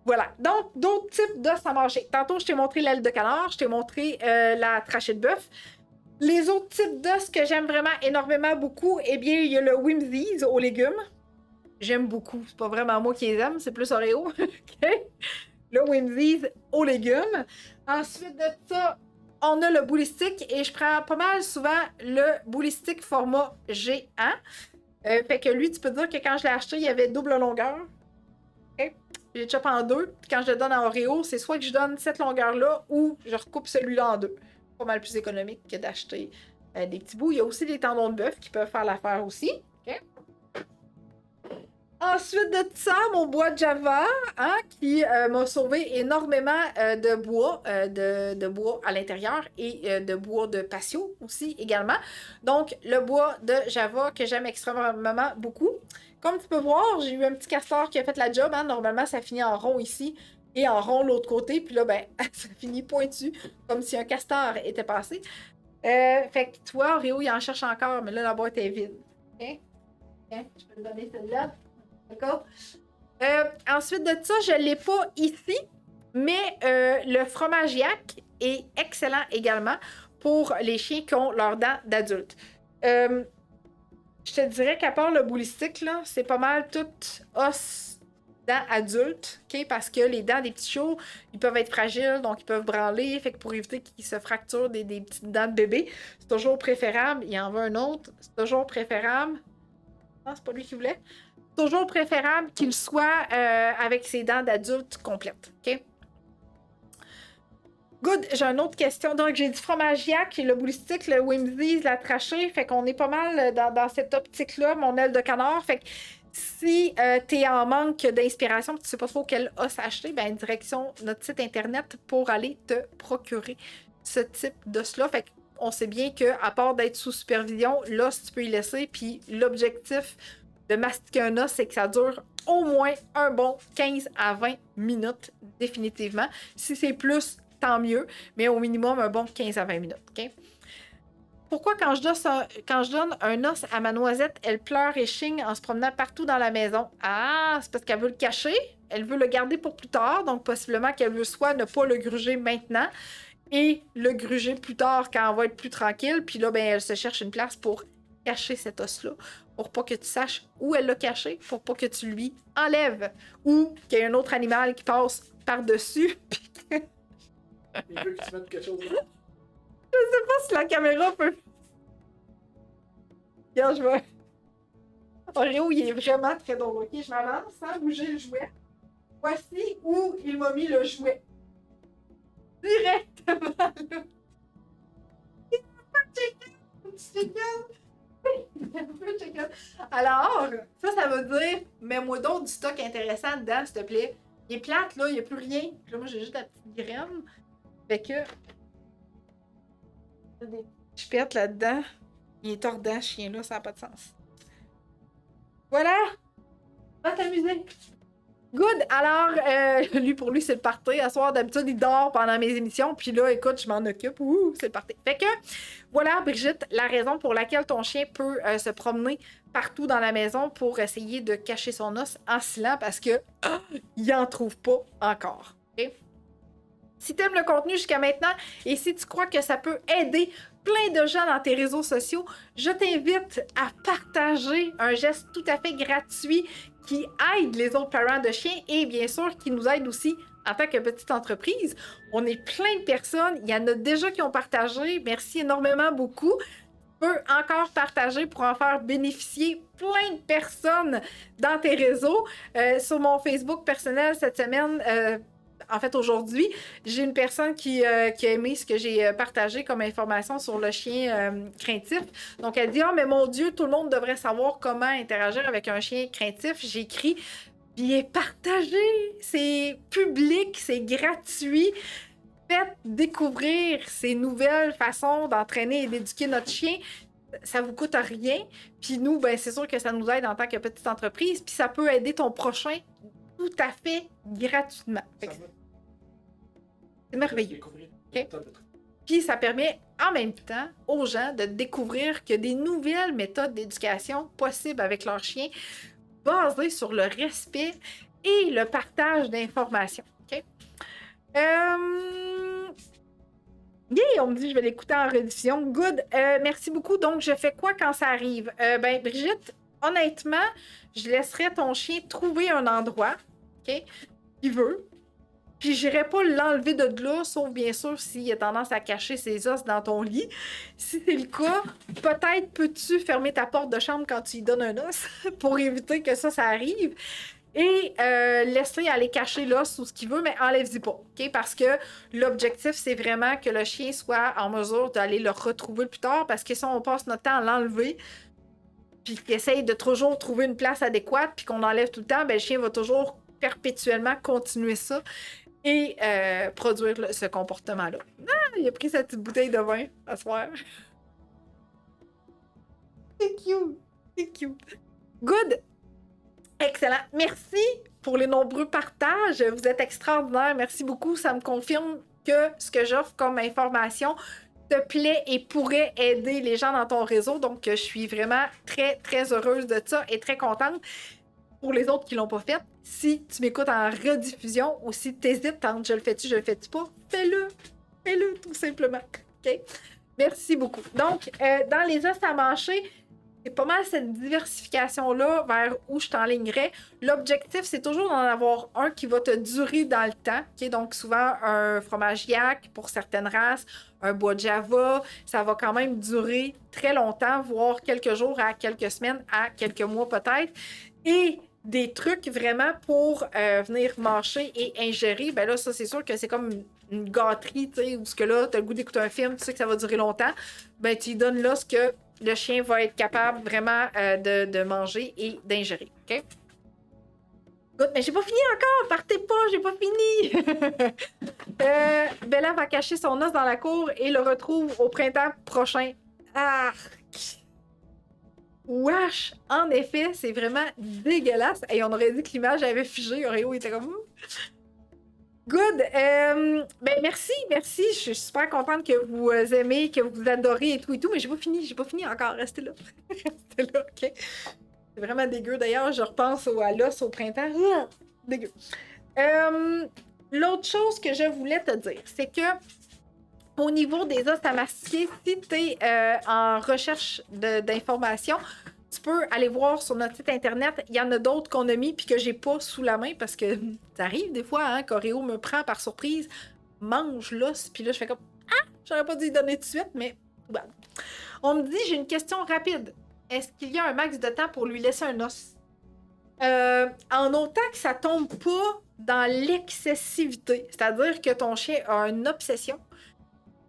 Voilà. Donc, d'autres types d'os à manger. Tantôt, je t'ai montré l'aile de canard, je t'ai montré la trachée de bœuf. Les autres types d'os que j'aime vraiment énormément beaucoup, eh bien, il y a le Whimsies aux légumes. J'aime beaucoup. C'est pas vraiment moi qui les aime, c'est plus Oreo. Okay? Le Whimsies aux légumes. Ensuite de ça, on a le Bullistic et je prends pas mal souvent le Bullistic format géant. Fait que lui, tu peux dire que quand je l'ai acheté, il y avait double longueur. Okay? Je le chope en deux. Puis quand je le donne à Oreo, c'est soit que je donne cette longueur-là ou je recoupe celui-là en deux. Pas mal plus économique que d'acheter des petits bouts. Il y a aussi des tendons de bœuf qui peuvent faire l'affaire aussi. Okay? Ensuite de ça, mon bois Java, qui m'a sauvé énormément de bois, de bois à l'intérieur et de bois de patio aussi également. Donc, le bois de Java que j'aime extrêmement beaucoup. Comme tu peux voir, j'ai eu un petit castor qui a fait la job. Normalement, ça finit en rond ici et en rond l'autre côté. Puis là, ben, ça finit pointu, comme si un castor était passé. Fait que toi, Oreo, il en cherche encore, mais là, la boîte est vide. OK? Okay. Je peux te donner celle-là. D'accord? Ensuite de ça, je ne l'ai pas ici, mais le fromagiac est excellent également pour les chiens qui ont leurs dents d'adulte. Je te dirais qu'à part le Bullistic, là, c'est pas mal tout os dents adultes, okay? Parce que les dents des petits chiots, ils peuvent être fragiles, donc ils peuvent branler, fait que pour éviter qu'ils se fracturent des petites dents de bébé, c'est toujours préférable, il y en veut un autre, c'est toujours préférable. Non, c'est pas lui qui voulait. Toujours préférable qu'il soit avec ses dents d'adulte complètes. OK? Good. J'ai une autre question. Donc, j'ai dit fromagiac, le Bullistic, le Whimsies, la trachée. Fait qu'on est pas mal dans cette optique-là, mon aile de canard. Fait que si t'es en manque d'inspiration, tu sais pas trop quel os acheter, ben direction notre site internet pour aller te procurer ce type d'os-là. Fait qu'on sait bien qu'à part d'être sous supervision, l'os, tu peux y laisser. Puis l'objectif de mastiquer un os, c'est que ça dure au moins un bon 15 à 20 minutes, définitivement. Si c'est plus, tant mieux, mais au minimum, un bon 15 à 20 minutes. Okay? Pourquoi quand je donne un os à ma noisette, elle pleure et chigne en se promenant partout dans la maison? Ah, c'est parce qu'elle veut le cacher, elle veut le garder pour plus tard, donc possiblement qu'elle veut soit ne pas le gruger maintenant et le gruger plus tard quand on va être plus tranquille, puis là, ben, elle se cherche une place pour cacher cet os-là, pour pas que tu saches où elle l'a caché, pour pas que tu lui enlèves, ou qu'il y ait un autre animal qui passe par-dessus. Il veut que tu mettes quelque chose là. Je sais pas si la caméra peut... Regarde, je vais... Oreo, il est vraiment très drôle. Ok, je m'avance sans bouger le jouet. Voici où il m'a mis le jouet. Directement là. Il m'a pas checké. Un petit chicken. Il m'a pas checké. Alors, ça veut dire, mets-moi d'autres du stock intéressant dedans, s'il te plaît. Il est plate, là, il n'y a plus rien. Puis là, moi, j'ai juste la petite graine. Fait que... Il y a des chipettes là-dedans. Il est tordant, ce chien-là, ça n'a pas de sens. Voilà! Va t'amuser! Good! Alors, lui, pour lui, c'est le party. À soir, d'habitude, il dort pendant mes émissions. Puis là, écoute, je m'en occupe. Ouh, c'est le party. Fait que, voilà, Brigitte, la raison pour laquelle ton chien peut se promener partout dans la maison pour essayer de cacher son os en silant parce que il en trouve pas encore. Okay? Si tu aimes le contenu jusqu'à maintenant et si tu crois que ça peut aider plein de gens dans tes réseaux sociaux, je t'invite à partager un geste tout à fait gratuit qui aide les autres parents de chiens et bien sûr qui nous aide aussi en tant que petite entreprise. On est plein de personnes, il y en a déjà qui ont partagé, merci énormément beaucoup. Tu peux encore partager pour en faire bénéficier plein de personnes dans tes réseaux. Sur mon Facebook personnel cette semaine, en fait, aujourd'hui, j'ai une personne qui a aimé ce que j'ai partagé comme information sur le chien craintif. Donc, elle dit « Ah, mais mon Dieu, tout le monde devrait savoir comment interagir avec un chien craintif. » J'écris « Bien partagé! C'est public, c'est gratuit. Faites découvrir ces nouvelles façons d'entraîner et d'éduquer notre chien. Ça vous coûte rien. Puis nous, ben, c'est sûr que ça nous aide en tant que petite entreprise. Puis ça peut aider ton prochain tout à fait gratuitement. C'est merveilleux. Okay? Puis ça permet en même temps aux gens de découvrir que des nouvelles méthodes d'éducation possibles avec leur chien basées sur le respect et le partage d'informations. Okay? Yeah, on me dit je vais l'écouter en rediffusion. Good. Merci beaucoup. Donc, je fais quoi quand ça arrive? Ben, Brigitte, honnêtement, je laisserais ton chien trouver un endroit, OK, qu'il veut. Puis j'irai pas l'enlever de là, sauf bien sûr s'il a tendance à cacher ses os dans ton lit. Si c'est le cas, peut-être peux-tu fermer ta porte de chambre quand tu lui donnes un os pour éviter que ça arrive. Et laisser aller cacher l'os ou ce qu'il veut, mais enlève-y pas, OK? Parce que l'objectif, c'est vraiment que le chien soit en mesure d'aller le retrouver plus tard, parce que si on passe notre temps à l'enlever, puis qu'il essaye de toujours trouver une place adéquate, puis qu'on enlève tout le temps, ben, le chien va toujours perpétuellement continuer ça et produire ce comportement-là. Ah, il a pris sa petite bouteille de vin à soir. C'est cute! C'est cute! Good! Excellent. Merci pour les nombreux partages. Vous êtes extraordinaires. Merci beaucoup. Ça me confirme que ce que j'offre comme information te plaît et pourrait aider les gens dans ton réseau. Donc, je suis vraiment très, très heureuse de ça et très contente. Pour les autres qui l'ont pas fait, si tu m'écoutes en rediffusion ou si tu hésites entre je le fais-tu, je le fais-tu pas, fais-le. Fais-le, tout simplement. OK? Merci beaucoup. Donc, dans les os à mâcher, c'est pas mal cette diversification-là vers où je t'enlignerais. L'objectif, c'est toujours d'en avoir un qui va te durer dans le temps. Okay? Donc, souvent, un fromage yak pour certaines races, un bois de Java, ça va quand même durer très longtemps, voire quelques jours à quelques semaines, à quelques mois peut-être. Et des trucs vraiment pour venir mâcher et ingérer, ben là, ça, c'est sûr que c'est comme une gâterie, tu sais, où ce que là, t'as le goût d'écouter un film, tu sais que ça va durer longtemps, ben tu lui donnes là ce que le chien va être capable vraiment de manger et d'ingérer, OK? Good, mais j'ai pas fini encore! Partez pas, j'ai pas fini! Bella va cacher son os dans la cour et le retrouve au printemps prochain. Arc! Wesh! En effet, c'est vraiment dégueulasse. Et on aurait dit que l'image avait figé. Oreo était comme... Good! Ben merci. Je suis super contente que vous aimez, que vous adorez et tout, mais j'ai pas fini encore. Restez là. Restez là, OK? C'est vraiment dégueu. D'ailleurs, je repense à l'os au printemps. Dégueu. L'autre chose que je voulais te dire, c'est que au niveau des os à mastiquer, si tu es en recherche d'informations, tu peux aller voir sur notre site internet. Il y en a d'autres qu'on a mis puis que j'ai pas sous la main parce que ça arrive des fois, hein, qu'Oreo me prend par surprise, mange l'os, puis là, je fais comme « Ah! J'aurais pas dû y donner tout de suite, mais bon. » On me dit « J'ai une question rapide. est-ce qu'il y a un max de temps pour lui laisser un os? En autant que ça tombe pas dans l'excessivité, c'est-à-dire que ton chien a une obsession,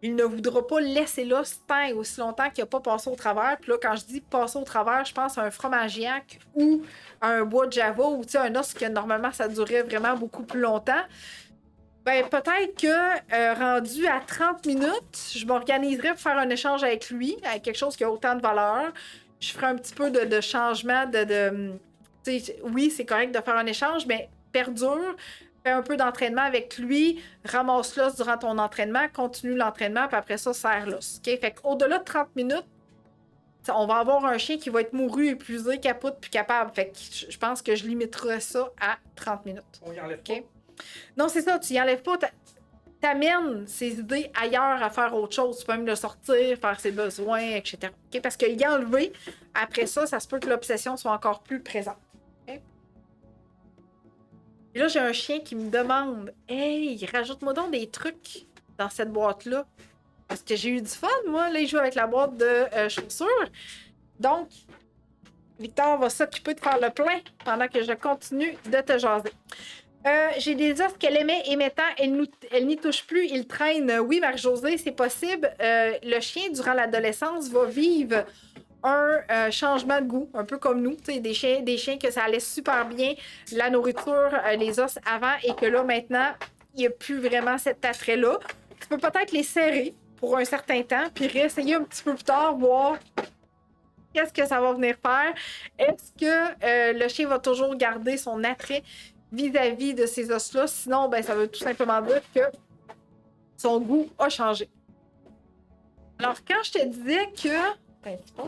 il ne voudra pas laisser l'os tant et aussi longtemps qu'il n'a pas passé au travers. Puis là, quand je dis passer au travers, je pense à un fromagiac ou à un bois de Java ou un os que normalement ça durait vraiment beaucoup plus longtemps. Ben, peut-être que rendu à 30 minutes, je m'organiserais pour faire un échange avec lui, avec quelque chose qui a autant de valeur. Je ferais un petit peu de changement oui, c'est correct de faire un échange, mais perdure. Fais un peu d'entraînement avec lui, ramasse l'os durant ton entraînement, continue l'entraînement, puis après ça, serre l'os. Okay? Fait qu'au-delà de 30 minutes, on va avoir un chien qui va être mouru, épuisé, capote, puis capable. Fait que je pense que je limiterais ça à 30 minutes. On y enlève okay? Non, c'est ça, tu y enlèves pas. T'amènes ses idées ailleurs à faire autre chose. Tu peux même le sortir, faire ses besoins, etc. Okay? Parce que y enlever, après ça, ça se peut que l'obsession soit encore plus présente. Et là, j'ai un chien qui me demande « Hey, rajoute-moi donc des trucs dans cette boîte-là. » Parce que j'ai eu du fun, moi. Là, il joue avec la boîte de chaussures. Donc, Victor va s'occuper de faire le plein pendant que je continue de te jaser. J'ai des os qu'elle aimait émettant, elle n'y touche plus, il traîne. Oui, Marie-Josée, c'est possible. Le chien, durant l'adolescence, va vivre un changement de goût, un peu comme nous, des chiens que ça allait super bien, la nourriture, les os avant, et que là, maintenant, il n'y a plus vraiment cet attrait-là. Tu peux peut-être les serrer pour un certain temps, puis réessayer un petit peu plus tard, voir qu'est-ce que ça va venir faire. Est-ce que le chien va toujours garder son attrait vis-à-vis de ces os-là? Sinon, ben, ça veut tout simplement dire que son goût a changé. Alors, quand je te disais que... Un petit peu.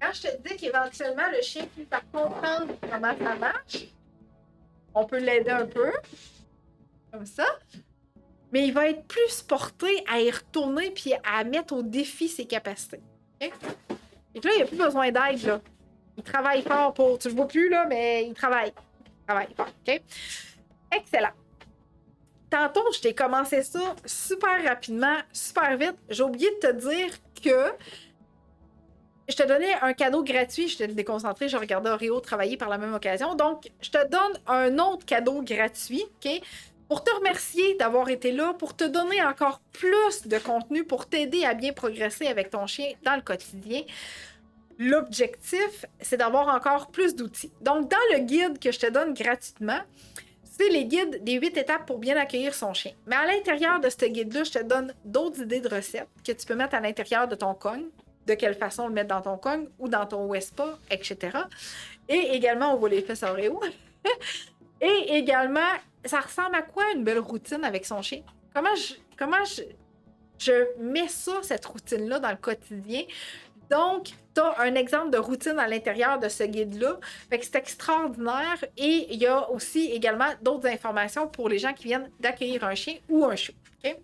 Quand je te dis qu'éventuellement, le chien finit par comprendre comment ça marche, on peut l'aider un peu, comme ça, mais il va être plus porté à y retourner puis à mettre au défi ses capacités. Okay? Et là, il n'y a plus besoin d'aide, là. Il travaille fort pour... Tu le vois plus, là, mais il travaille. Il travaille fort, OK? Excellent. Tantôt, je t'ai commencé ça super rapidement, super vite. J'ai oublié de te dire que je te donnais un cadeau gratuit. Je t'ai déconcentré, je regardais Oreo travailler par la même occasion. Donc, je te donne un autre cadeau gratuit, OK? Pour te remercier d'avoir été là, pour te donner encore plus de contenu, pour t'aider à bien progresser avec ton chien dans le quotidien. L'objectif, c'est d'avoir encore plus d'outils. Donc, dans le guide que je te donne gratuitement, c'est les guides des 8 étapes pour bien accueillir son chien. Mais à l'intérieur de ce guide-là, je te donne d'autres idées de recettes que tu peux mettre à l'intérieur de ton cogne, de quelle façon le mettre dans ton cogne ou dans ton Wespa, etc. Et également, on voit les fesses Oreo. Et également, ça ressemble à quoi une belle routine avec son chien? Comment je mets ça, cette routine-là, dans le quotidien? Donc, tu as un exemple de routine à l'intérieur de ce guide-là. Fait que c'est extraordinaire. Et il y a aussi également d'autres informations pour les gens qui viennent d'accueillir un chien ou un chiot. Okay?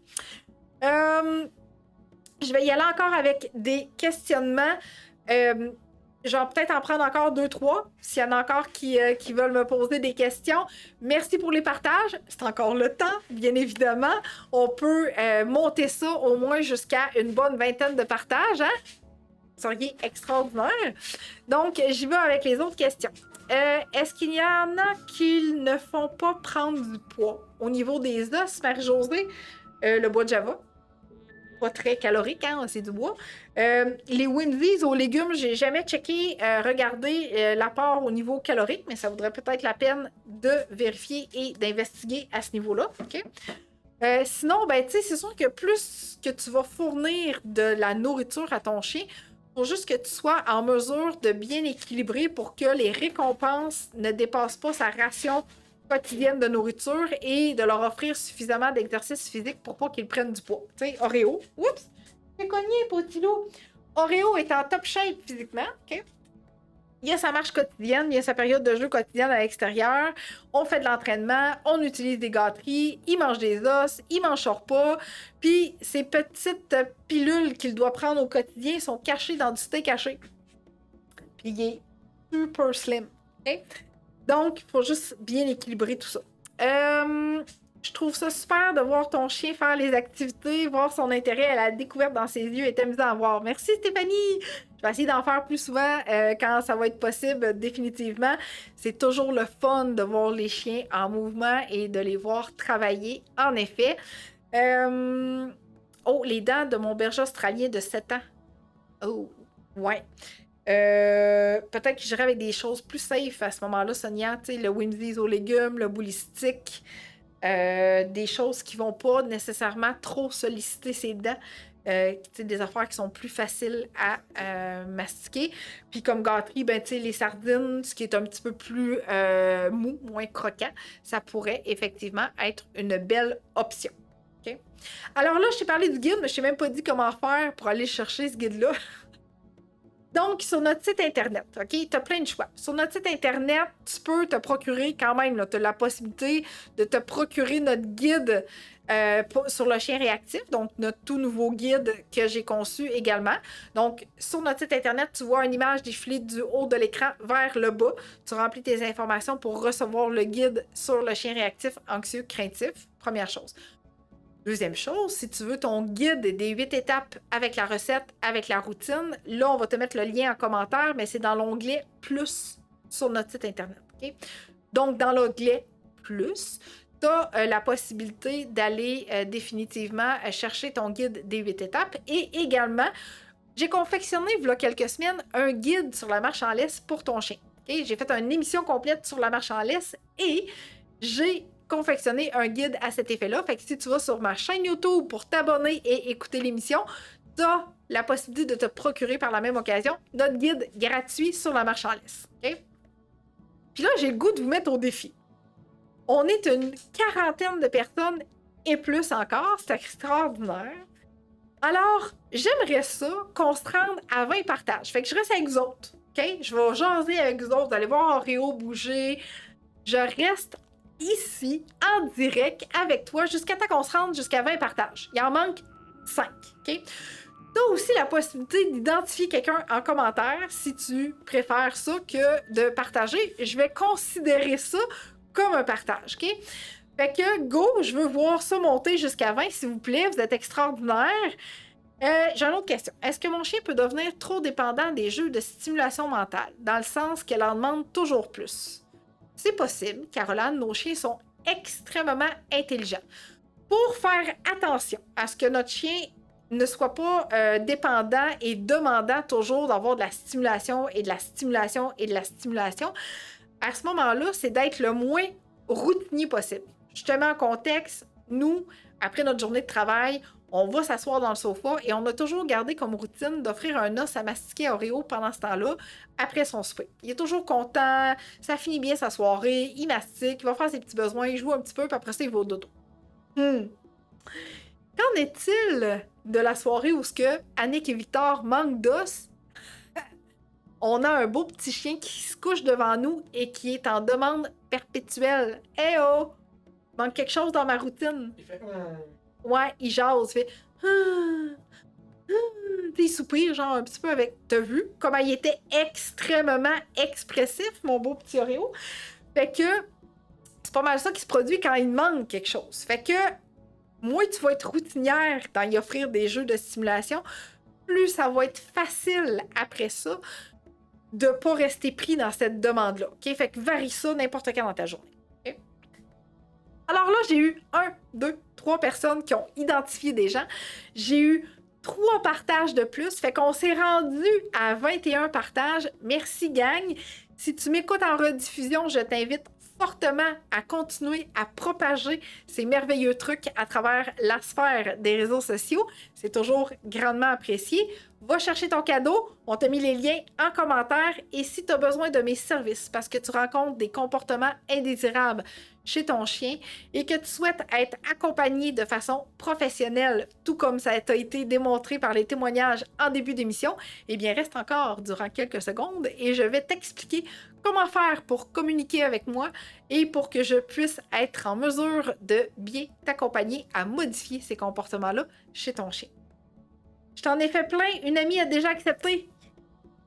Je vais y aller encore avec des questionnements. Je vais peut-être en prendre encore 2-3, s'il y en a encore qui veulent me poser des questions. Merci pour les partages. C'est encore le temps, bien évidemment. On peut monter ça au moins jusqu'à une bonne vingtaine de partages. Hein? Vous seriez extraordinaire. Donc, j'y vais avec les autres questions. Est-ce qu'il y en a qui ne font pas prendre du poids? Au niveau des os, Marie-Josée, le bois de Java. Pas très calorique, hein, c'est du bois. Les Whimsies aux légumes, j'ai jamais checké, regardé l'apport au niveau calorique, mais ça vaudrait peut-être la peine de vérifier et d'investiguer à ce niveau-là. Okay? Sinon, ben, tu sais, c'est sûr que plus que tu vas fournir de la nourriture à ton chien, il faut juste que tu sois en mesure de bien équilibrer pour que les récompenses ne dépassent pas sa ration quotidienne de nourriture et de leur offrir suffisamment d'exercice physique pour pas qu'ils prennent du poids. Tu sais, Oreo, oups, j'ai cogné, petit loup. Oreo est en top shape physiquement, OK? Il y a sa marche quotidienne, il y a sa période de jeu quotidienne à l'extérieur, on fait de l'entraînement, on utilise des gâteries, il mange des os, il mange son repas, puis ces petites pilules qu'il doit prendre au quotidien sont cachées dans du steak haché. Puis il est super slim, OK? Donc, il faut juste bien équilibrer tout ça. Je trouve ça super de voir ton chien faire les activités, voir son intérêt à la découverte dans ses yeux est amusant à voir. Merci Stéphanie! Je vais essayer d'en faire plus souvent quand ça va être possible, définitivement. C'est toujours le fun de voir les chiens en mouvement et de les voir travailler, en effet. Oh, les dents de mon berger australien de 7 ans. Oh, ouais. Peut-être que j'irai avec des choses plus safe à ce moment-là, Sonia. Tu sais, le Whimsies aux légumes, le Bully Stick. Des choses qui vont pas nécessairement trop solliciter ses dents. Des affaires qui sont plus faciles à mastiquer. Puis comme gâterie, ben, les sardines, ce qui est un petit peu plus mou, moins croquant, ça pourrait effectivement être une belle option. Okay? Alors là, je t'ai parlé du guide, mais je t'ai même pas dit comment faire pour aller chercher ce guide-là. Donc, sur notre site Internet, OK, tu as plein de choix. Sur notre site Internet, tu peux te procurer quand même, tu as la possibilité de te procurer notre guide sur le chien réactif, donc notre tout nouveau guide que j'ai conçu également. Donc, sur notre site Internet, tu vois une image défilée du haut de l'écran vers le bas. Tu remplis tes informations pour recevoir le guide sur le chien réactif anxieux craintif. Première chose. Deuxième chose, si tu veux ton guide des 8 étapes avec la recette, avec la routine, là, on va te mettre le lien en commentaire, mais c'est dans l'onglet « Plus » sur notre site Internet. Okay? Donc, dans l'onglet « Plus », tu as la possibilité d'aller définitivement chercher ton guide des 8 étapes. Et également, j'ai confectionné, il y a quelques semaines, un guide sur la marche en laisse pour ton chien. Okay? J'ai fait une émission complète sur la marche en laisse et j'ai confectionner un guide à cet effet-là. Fait que si tu vas sur ma chaîne YouTube pour t'abonner et écouter l'émission, tu as la possibilité de te procurer par la même occasion notre guide gratuit sur la marche en laisse. Okay? Puis là, j'ai le goût de vous mettre au défi. On est une quarantaine de personnes et plus encore. C'est extraordinaire. Alors, j'aimerais ça qu'on se rende à 20 partages. Fait que je reste avec vous autres. Okay? Je vais jaser avec vous autres. Vous allez voir Oreo bouger. Je reste ici, en direct, avec toi, jusqu'à temps qu'on se rende jusqu'à 20 partages. Il en manque 5, OK? Tu as aussi la possibilité d'identifier quelqu'un en commentaire si tu préfères ça que de partager. Je vais considérer ça comme un partage, OK? Fait que, go, je veux voir ça monter jusqu'à 20, s'il vous plaît. Vous êtes extraordinaire. J'ai une autre question. Est-ce que mon chien peut devenir trop dépendant des jeux de stimulation mentale, dans le sens qu'elle en demande toujours plus? C'est possible, Caroline, nos chiens sont extrêmement intelligents. Pour faire attention à ce que notre chien ne soit pas dépendant et demandant toujours d'avoir de la stimulation et de la stimulation et de la stimulation, à ce moment-là, c'est d'être le moins routinier possible. Je te mets en contexte, nous, après notre journée de travail, on va s'asseoir dans le sofa et on a toujours gardé comme routine d'offrir un os à mastiquer à Oreo pendant ce temps-là, après son souper. Il est toujours content, ça finit bien sa soirée, il mastique, il va faire ses petits besoins, il joue un petit peu, puis après ça, il va au dodo. Qu'en est-il de la soirée où Annick et Victor manquent d'os? On a un beau petit chien qui se couche devant nous et qui est en demande perpétuelle. Hey oh! Il manque quelque chose dans ma routine. Il fait... Ouais, il jase, il fait... Il soupire, genre, un petit peu avec... T'as vu comment il était extrêmement expressif, mon beau petit Oreo? Fait que c'est pas mal ça qui se produit quand il manque quelque chose. Fait que moins tu vas être routinière dans y offrir des jeux de stimulation, plus ça va être facile après ça de pas rester pris dans cette demande-là. OK? Fait que varie ça n'importe quand dans ta journée. Okay? Alors là, j'ai eu 1, 2, 3 personnes qui ont identifié des gens. J'ai eu 3 partages de plus. Fait qu'on s'est rendu à 21 partages. Merci, gang. Si tu m'écoutes en rediffusion, je t'invite fortement à continuer à propager ces merveilleux trucs à travers la sphère des réseaux sociaux. C'est toujours grandement apprécié. Va chercher ton cadeau. On t'a mis les liens en commentaire. Et si tu as besoin de mes services parce que tu rencontres des comportements indésirables chez ton chien et que tu souhaites être accompagné de façon professionnelle, tout comme ça a été démontré par les témoignages en début d'émission, eh bien, reste encore durant quelques secondes et je vais t'expliquer comment faire pour communiquer avec moi et pour que je puisse être en mesure de bien t'accompagner à modifier ces comportements-là chez ton chien. Je t'en ai fait plein. Une amie a déjà accepté.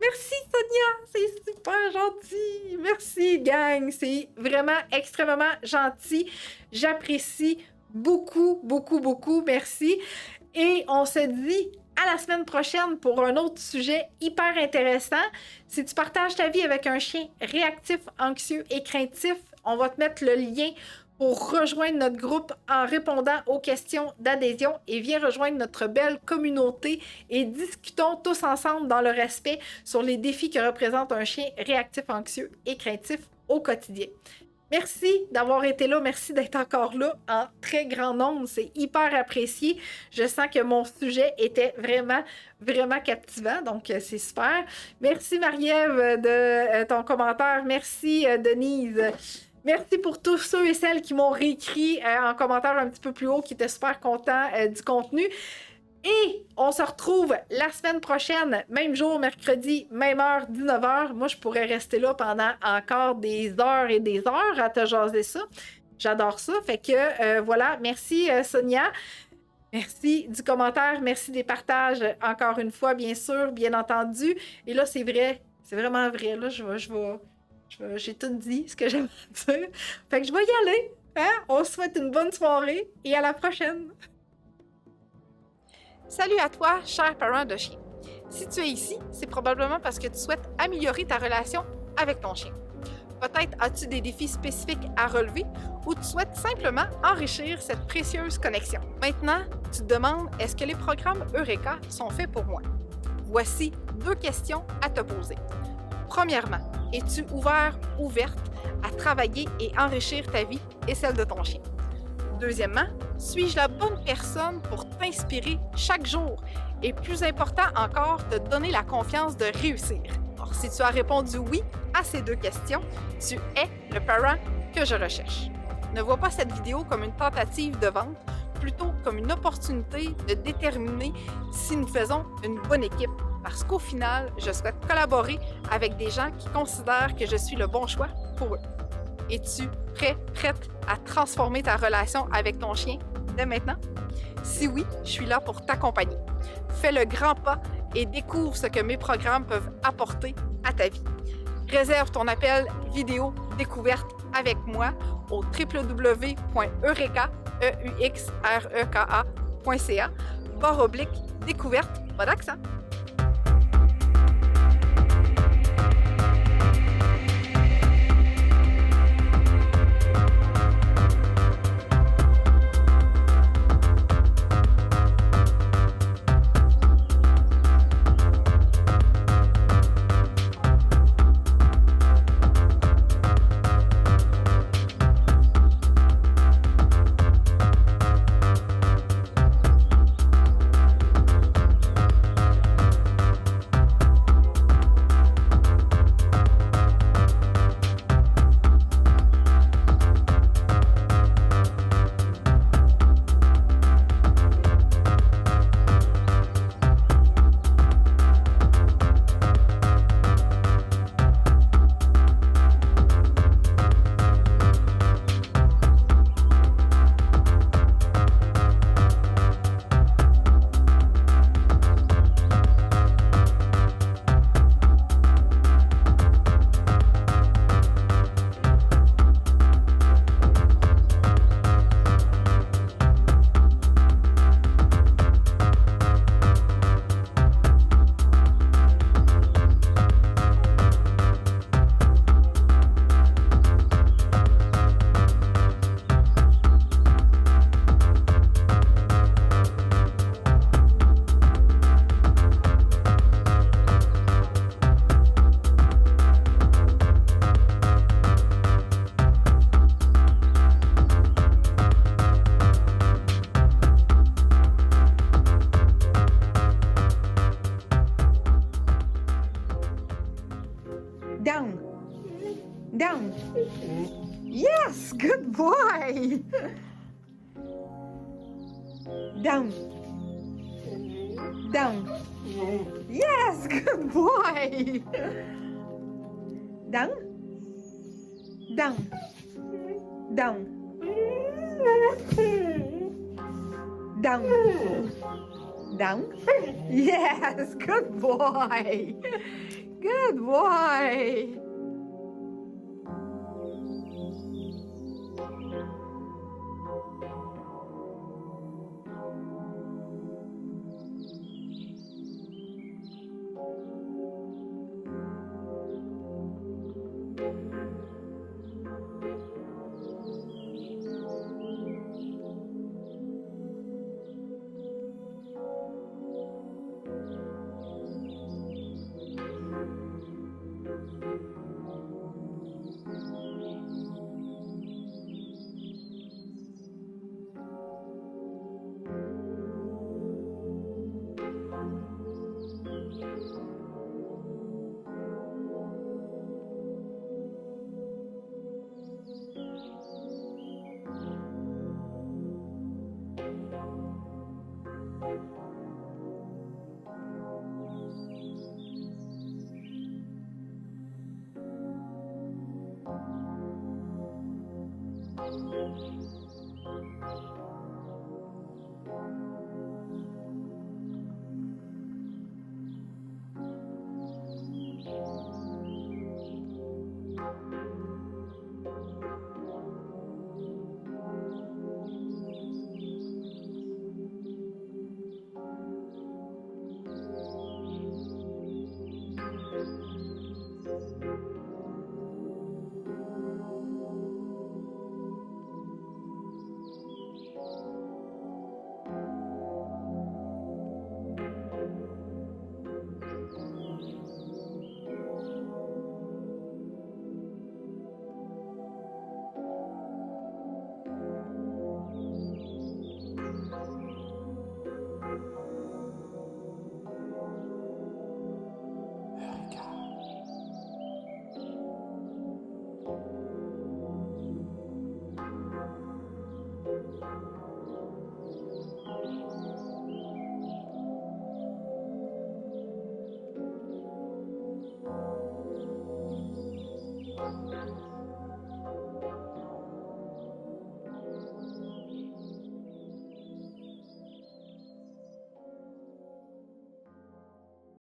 Merci, Sonia! C'est super gentil! Merci, gang! C'est vraiment extrêmement gentil. J'apprécie beaucoup, beaucoup, beaucoup. Merci. Et on se dit à la semaine prochaine pour un autre sujet hyper intéressant. Si tu partages ta vie avec un chien réactif, anxieux et craintif, on va te mettre le lien pour rejoindre notre groupe en répondant aux questions d'adhésion et viens rejoindre notre belle communauté et discutons tous ensemble dans le respect sur les défis que représente un chien réactif, anxieux et craintif au quotidien. Merci d'avoir été là, merci d'être encore là en très grand nombre, c'est hyper apprécié. Je sens que mon sujet était vraiment, vraiment captivant, donc c'est super. Merci Marie-Ève de ton commentaire, merci Denise. Merci pour tous ceux et celles qui m'ont réécrit en commentaire un petit peu plus haut, qui étaient super contents du contenu. Et on se retrouve la semaine prochaine, même jour, mercredi, même heure, 19h. Moi, je pourrais rester là pendant encore des heures et des heures à te jaser ça. J'adore ça. Fait que voilà, merci Sonia. Merci du commentaire, merci des partages encore une fois, bien sûr, bien entendu. Et là, c'est vrai, c'est vraiment vrai. Là, j'ai tout dit ce que j'aime dire. Fait que je vais y aller. Hein? On se souhaite une bonne soirée et à la prochaine. Salut à toi, cher parent de chien. Si tu es ici, c'est probablement parce que tu souhaites améliorer ta relation avec ton chien. Peut-être as-tu des défis spécifiques à relever ou tu souhaites simplement enrichir cette précieuse connexion. Maintenant, tu te demandes, est-ce que les programmes Eureka sont faits pour moi? Voici 2 questions à te poser. Premièrement, es-tu ouverte à travailler et enrichir ta vie et celle de ton chien? Deuxièmement, suis-je la bonne personne pour t'inspirer chaque jour? Et plus important encore, te donner la confiance de réussir. Alors, si tu as répondu oui à ces 2 questions, tu es le parent que je recherche. Ne vois pas cette vidéo comme une tentative de vente, plutôt comme une opportunité de déterminer si nous faisons une bonne équipe. Parce qu'au final, je souhaite collaborer avec des gens qui considèrent que je suis le bon choix pour eux. Es-tu prête à transformer ta relation avec ton chien dès maintenant? Si oui, je suis là pour t'accompagner. Fais le grand pas et découvre ce que mes programmes peuvent apporter à ta vie. Réserve ton appel vidéo découverte avec moi au www.eureka.ca/découverte, pas d'accent. Down. Yes, good boy. Down. Yes, good boy. Down. Down. Yes, good boy. Good boy!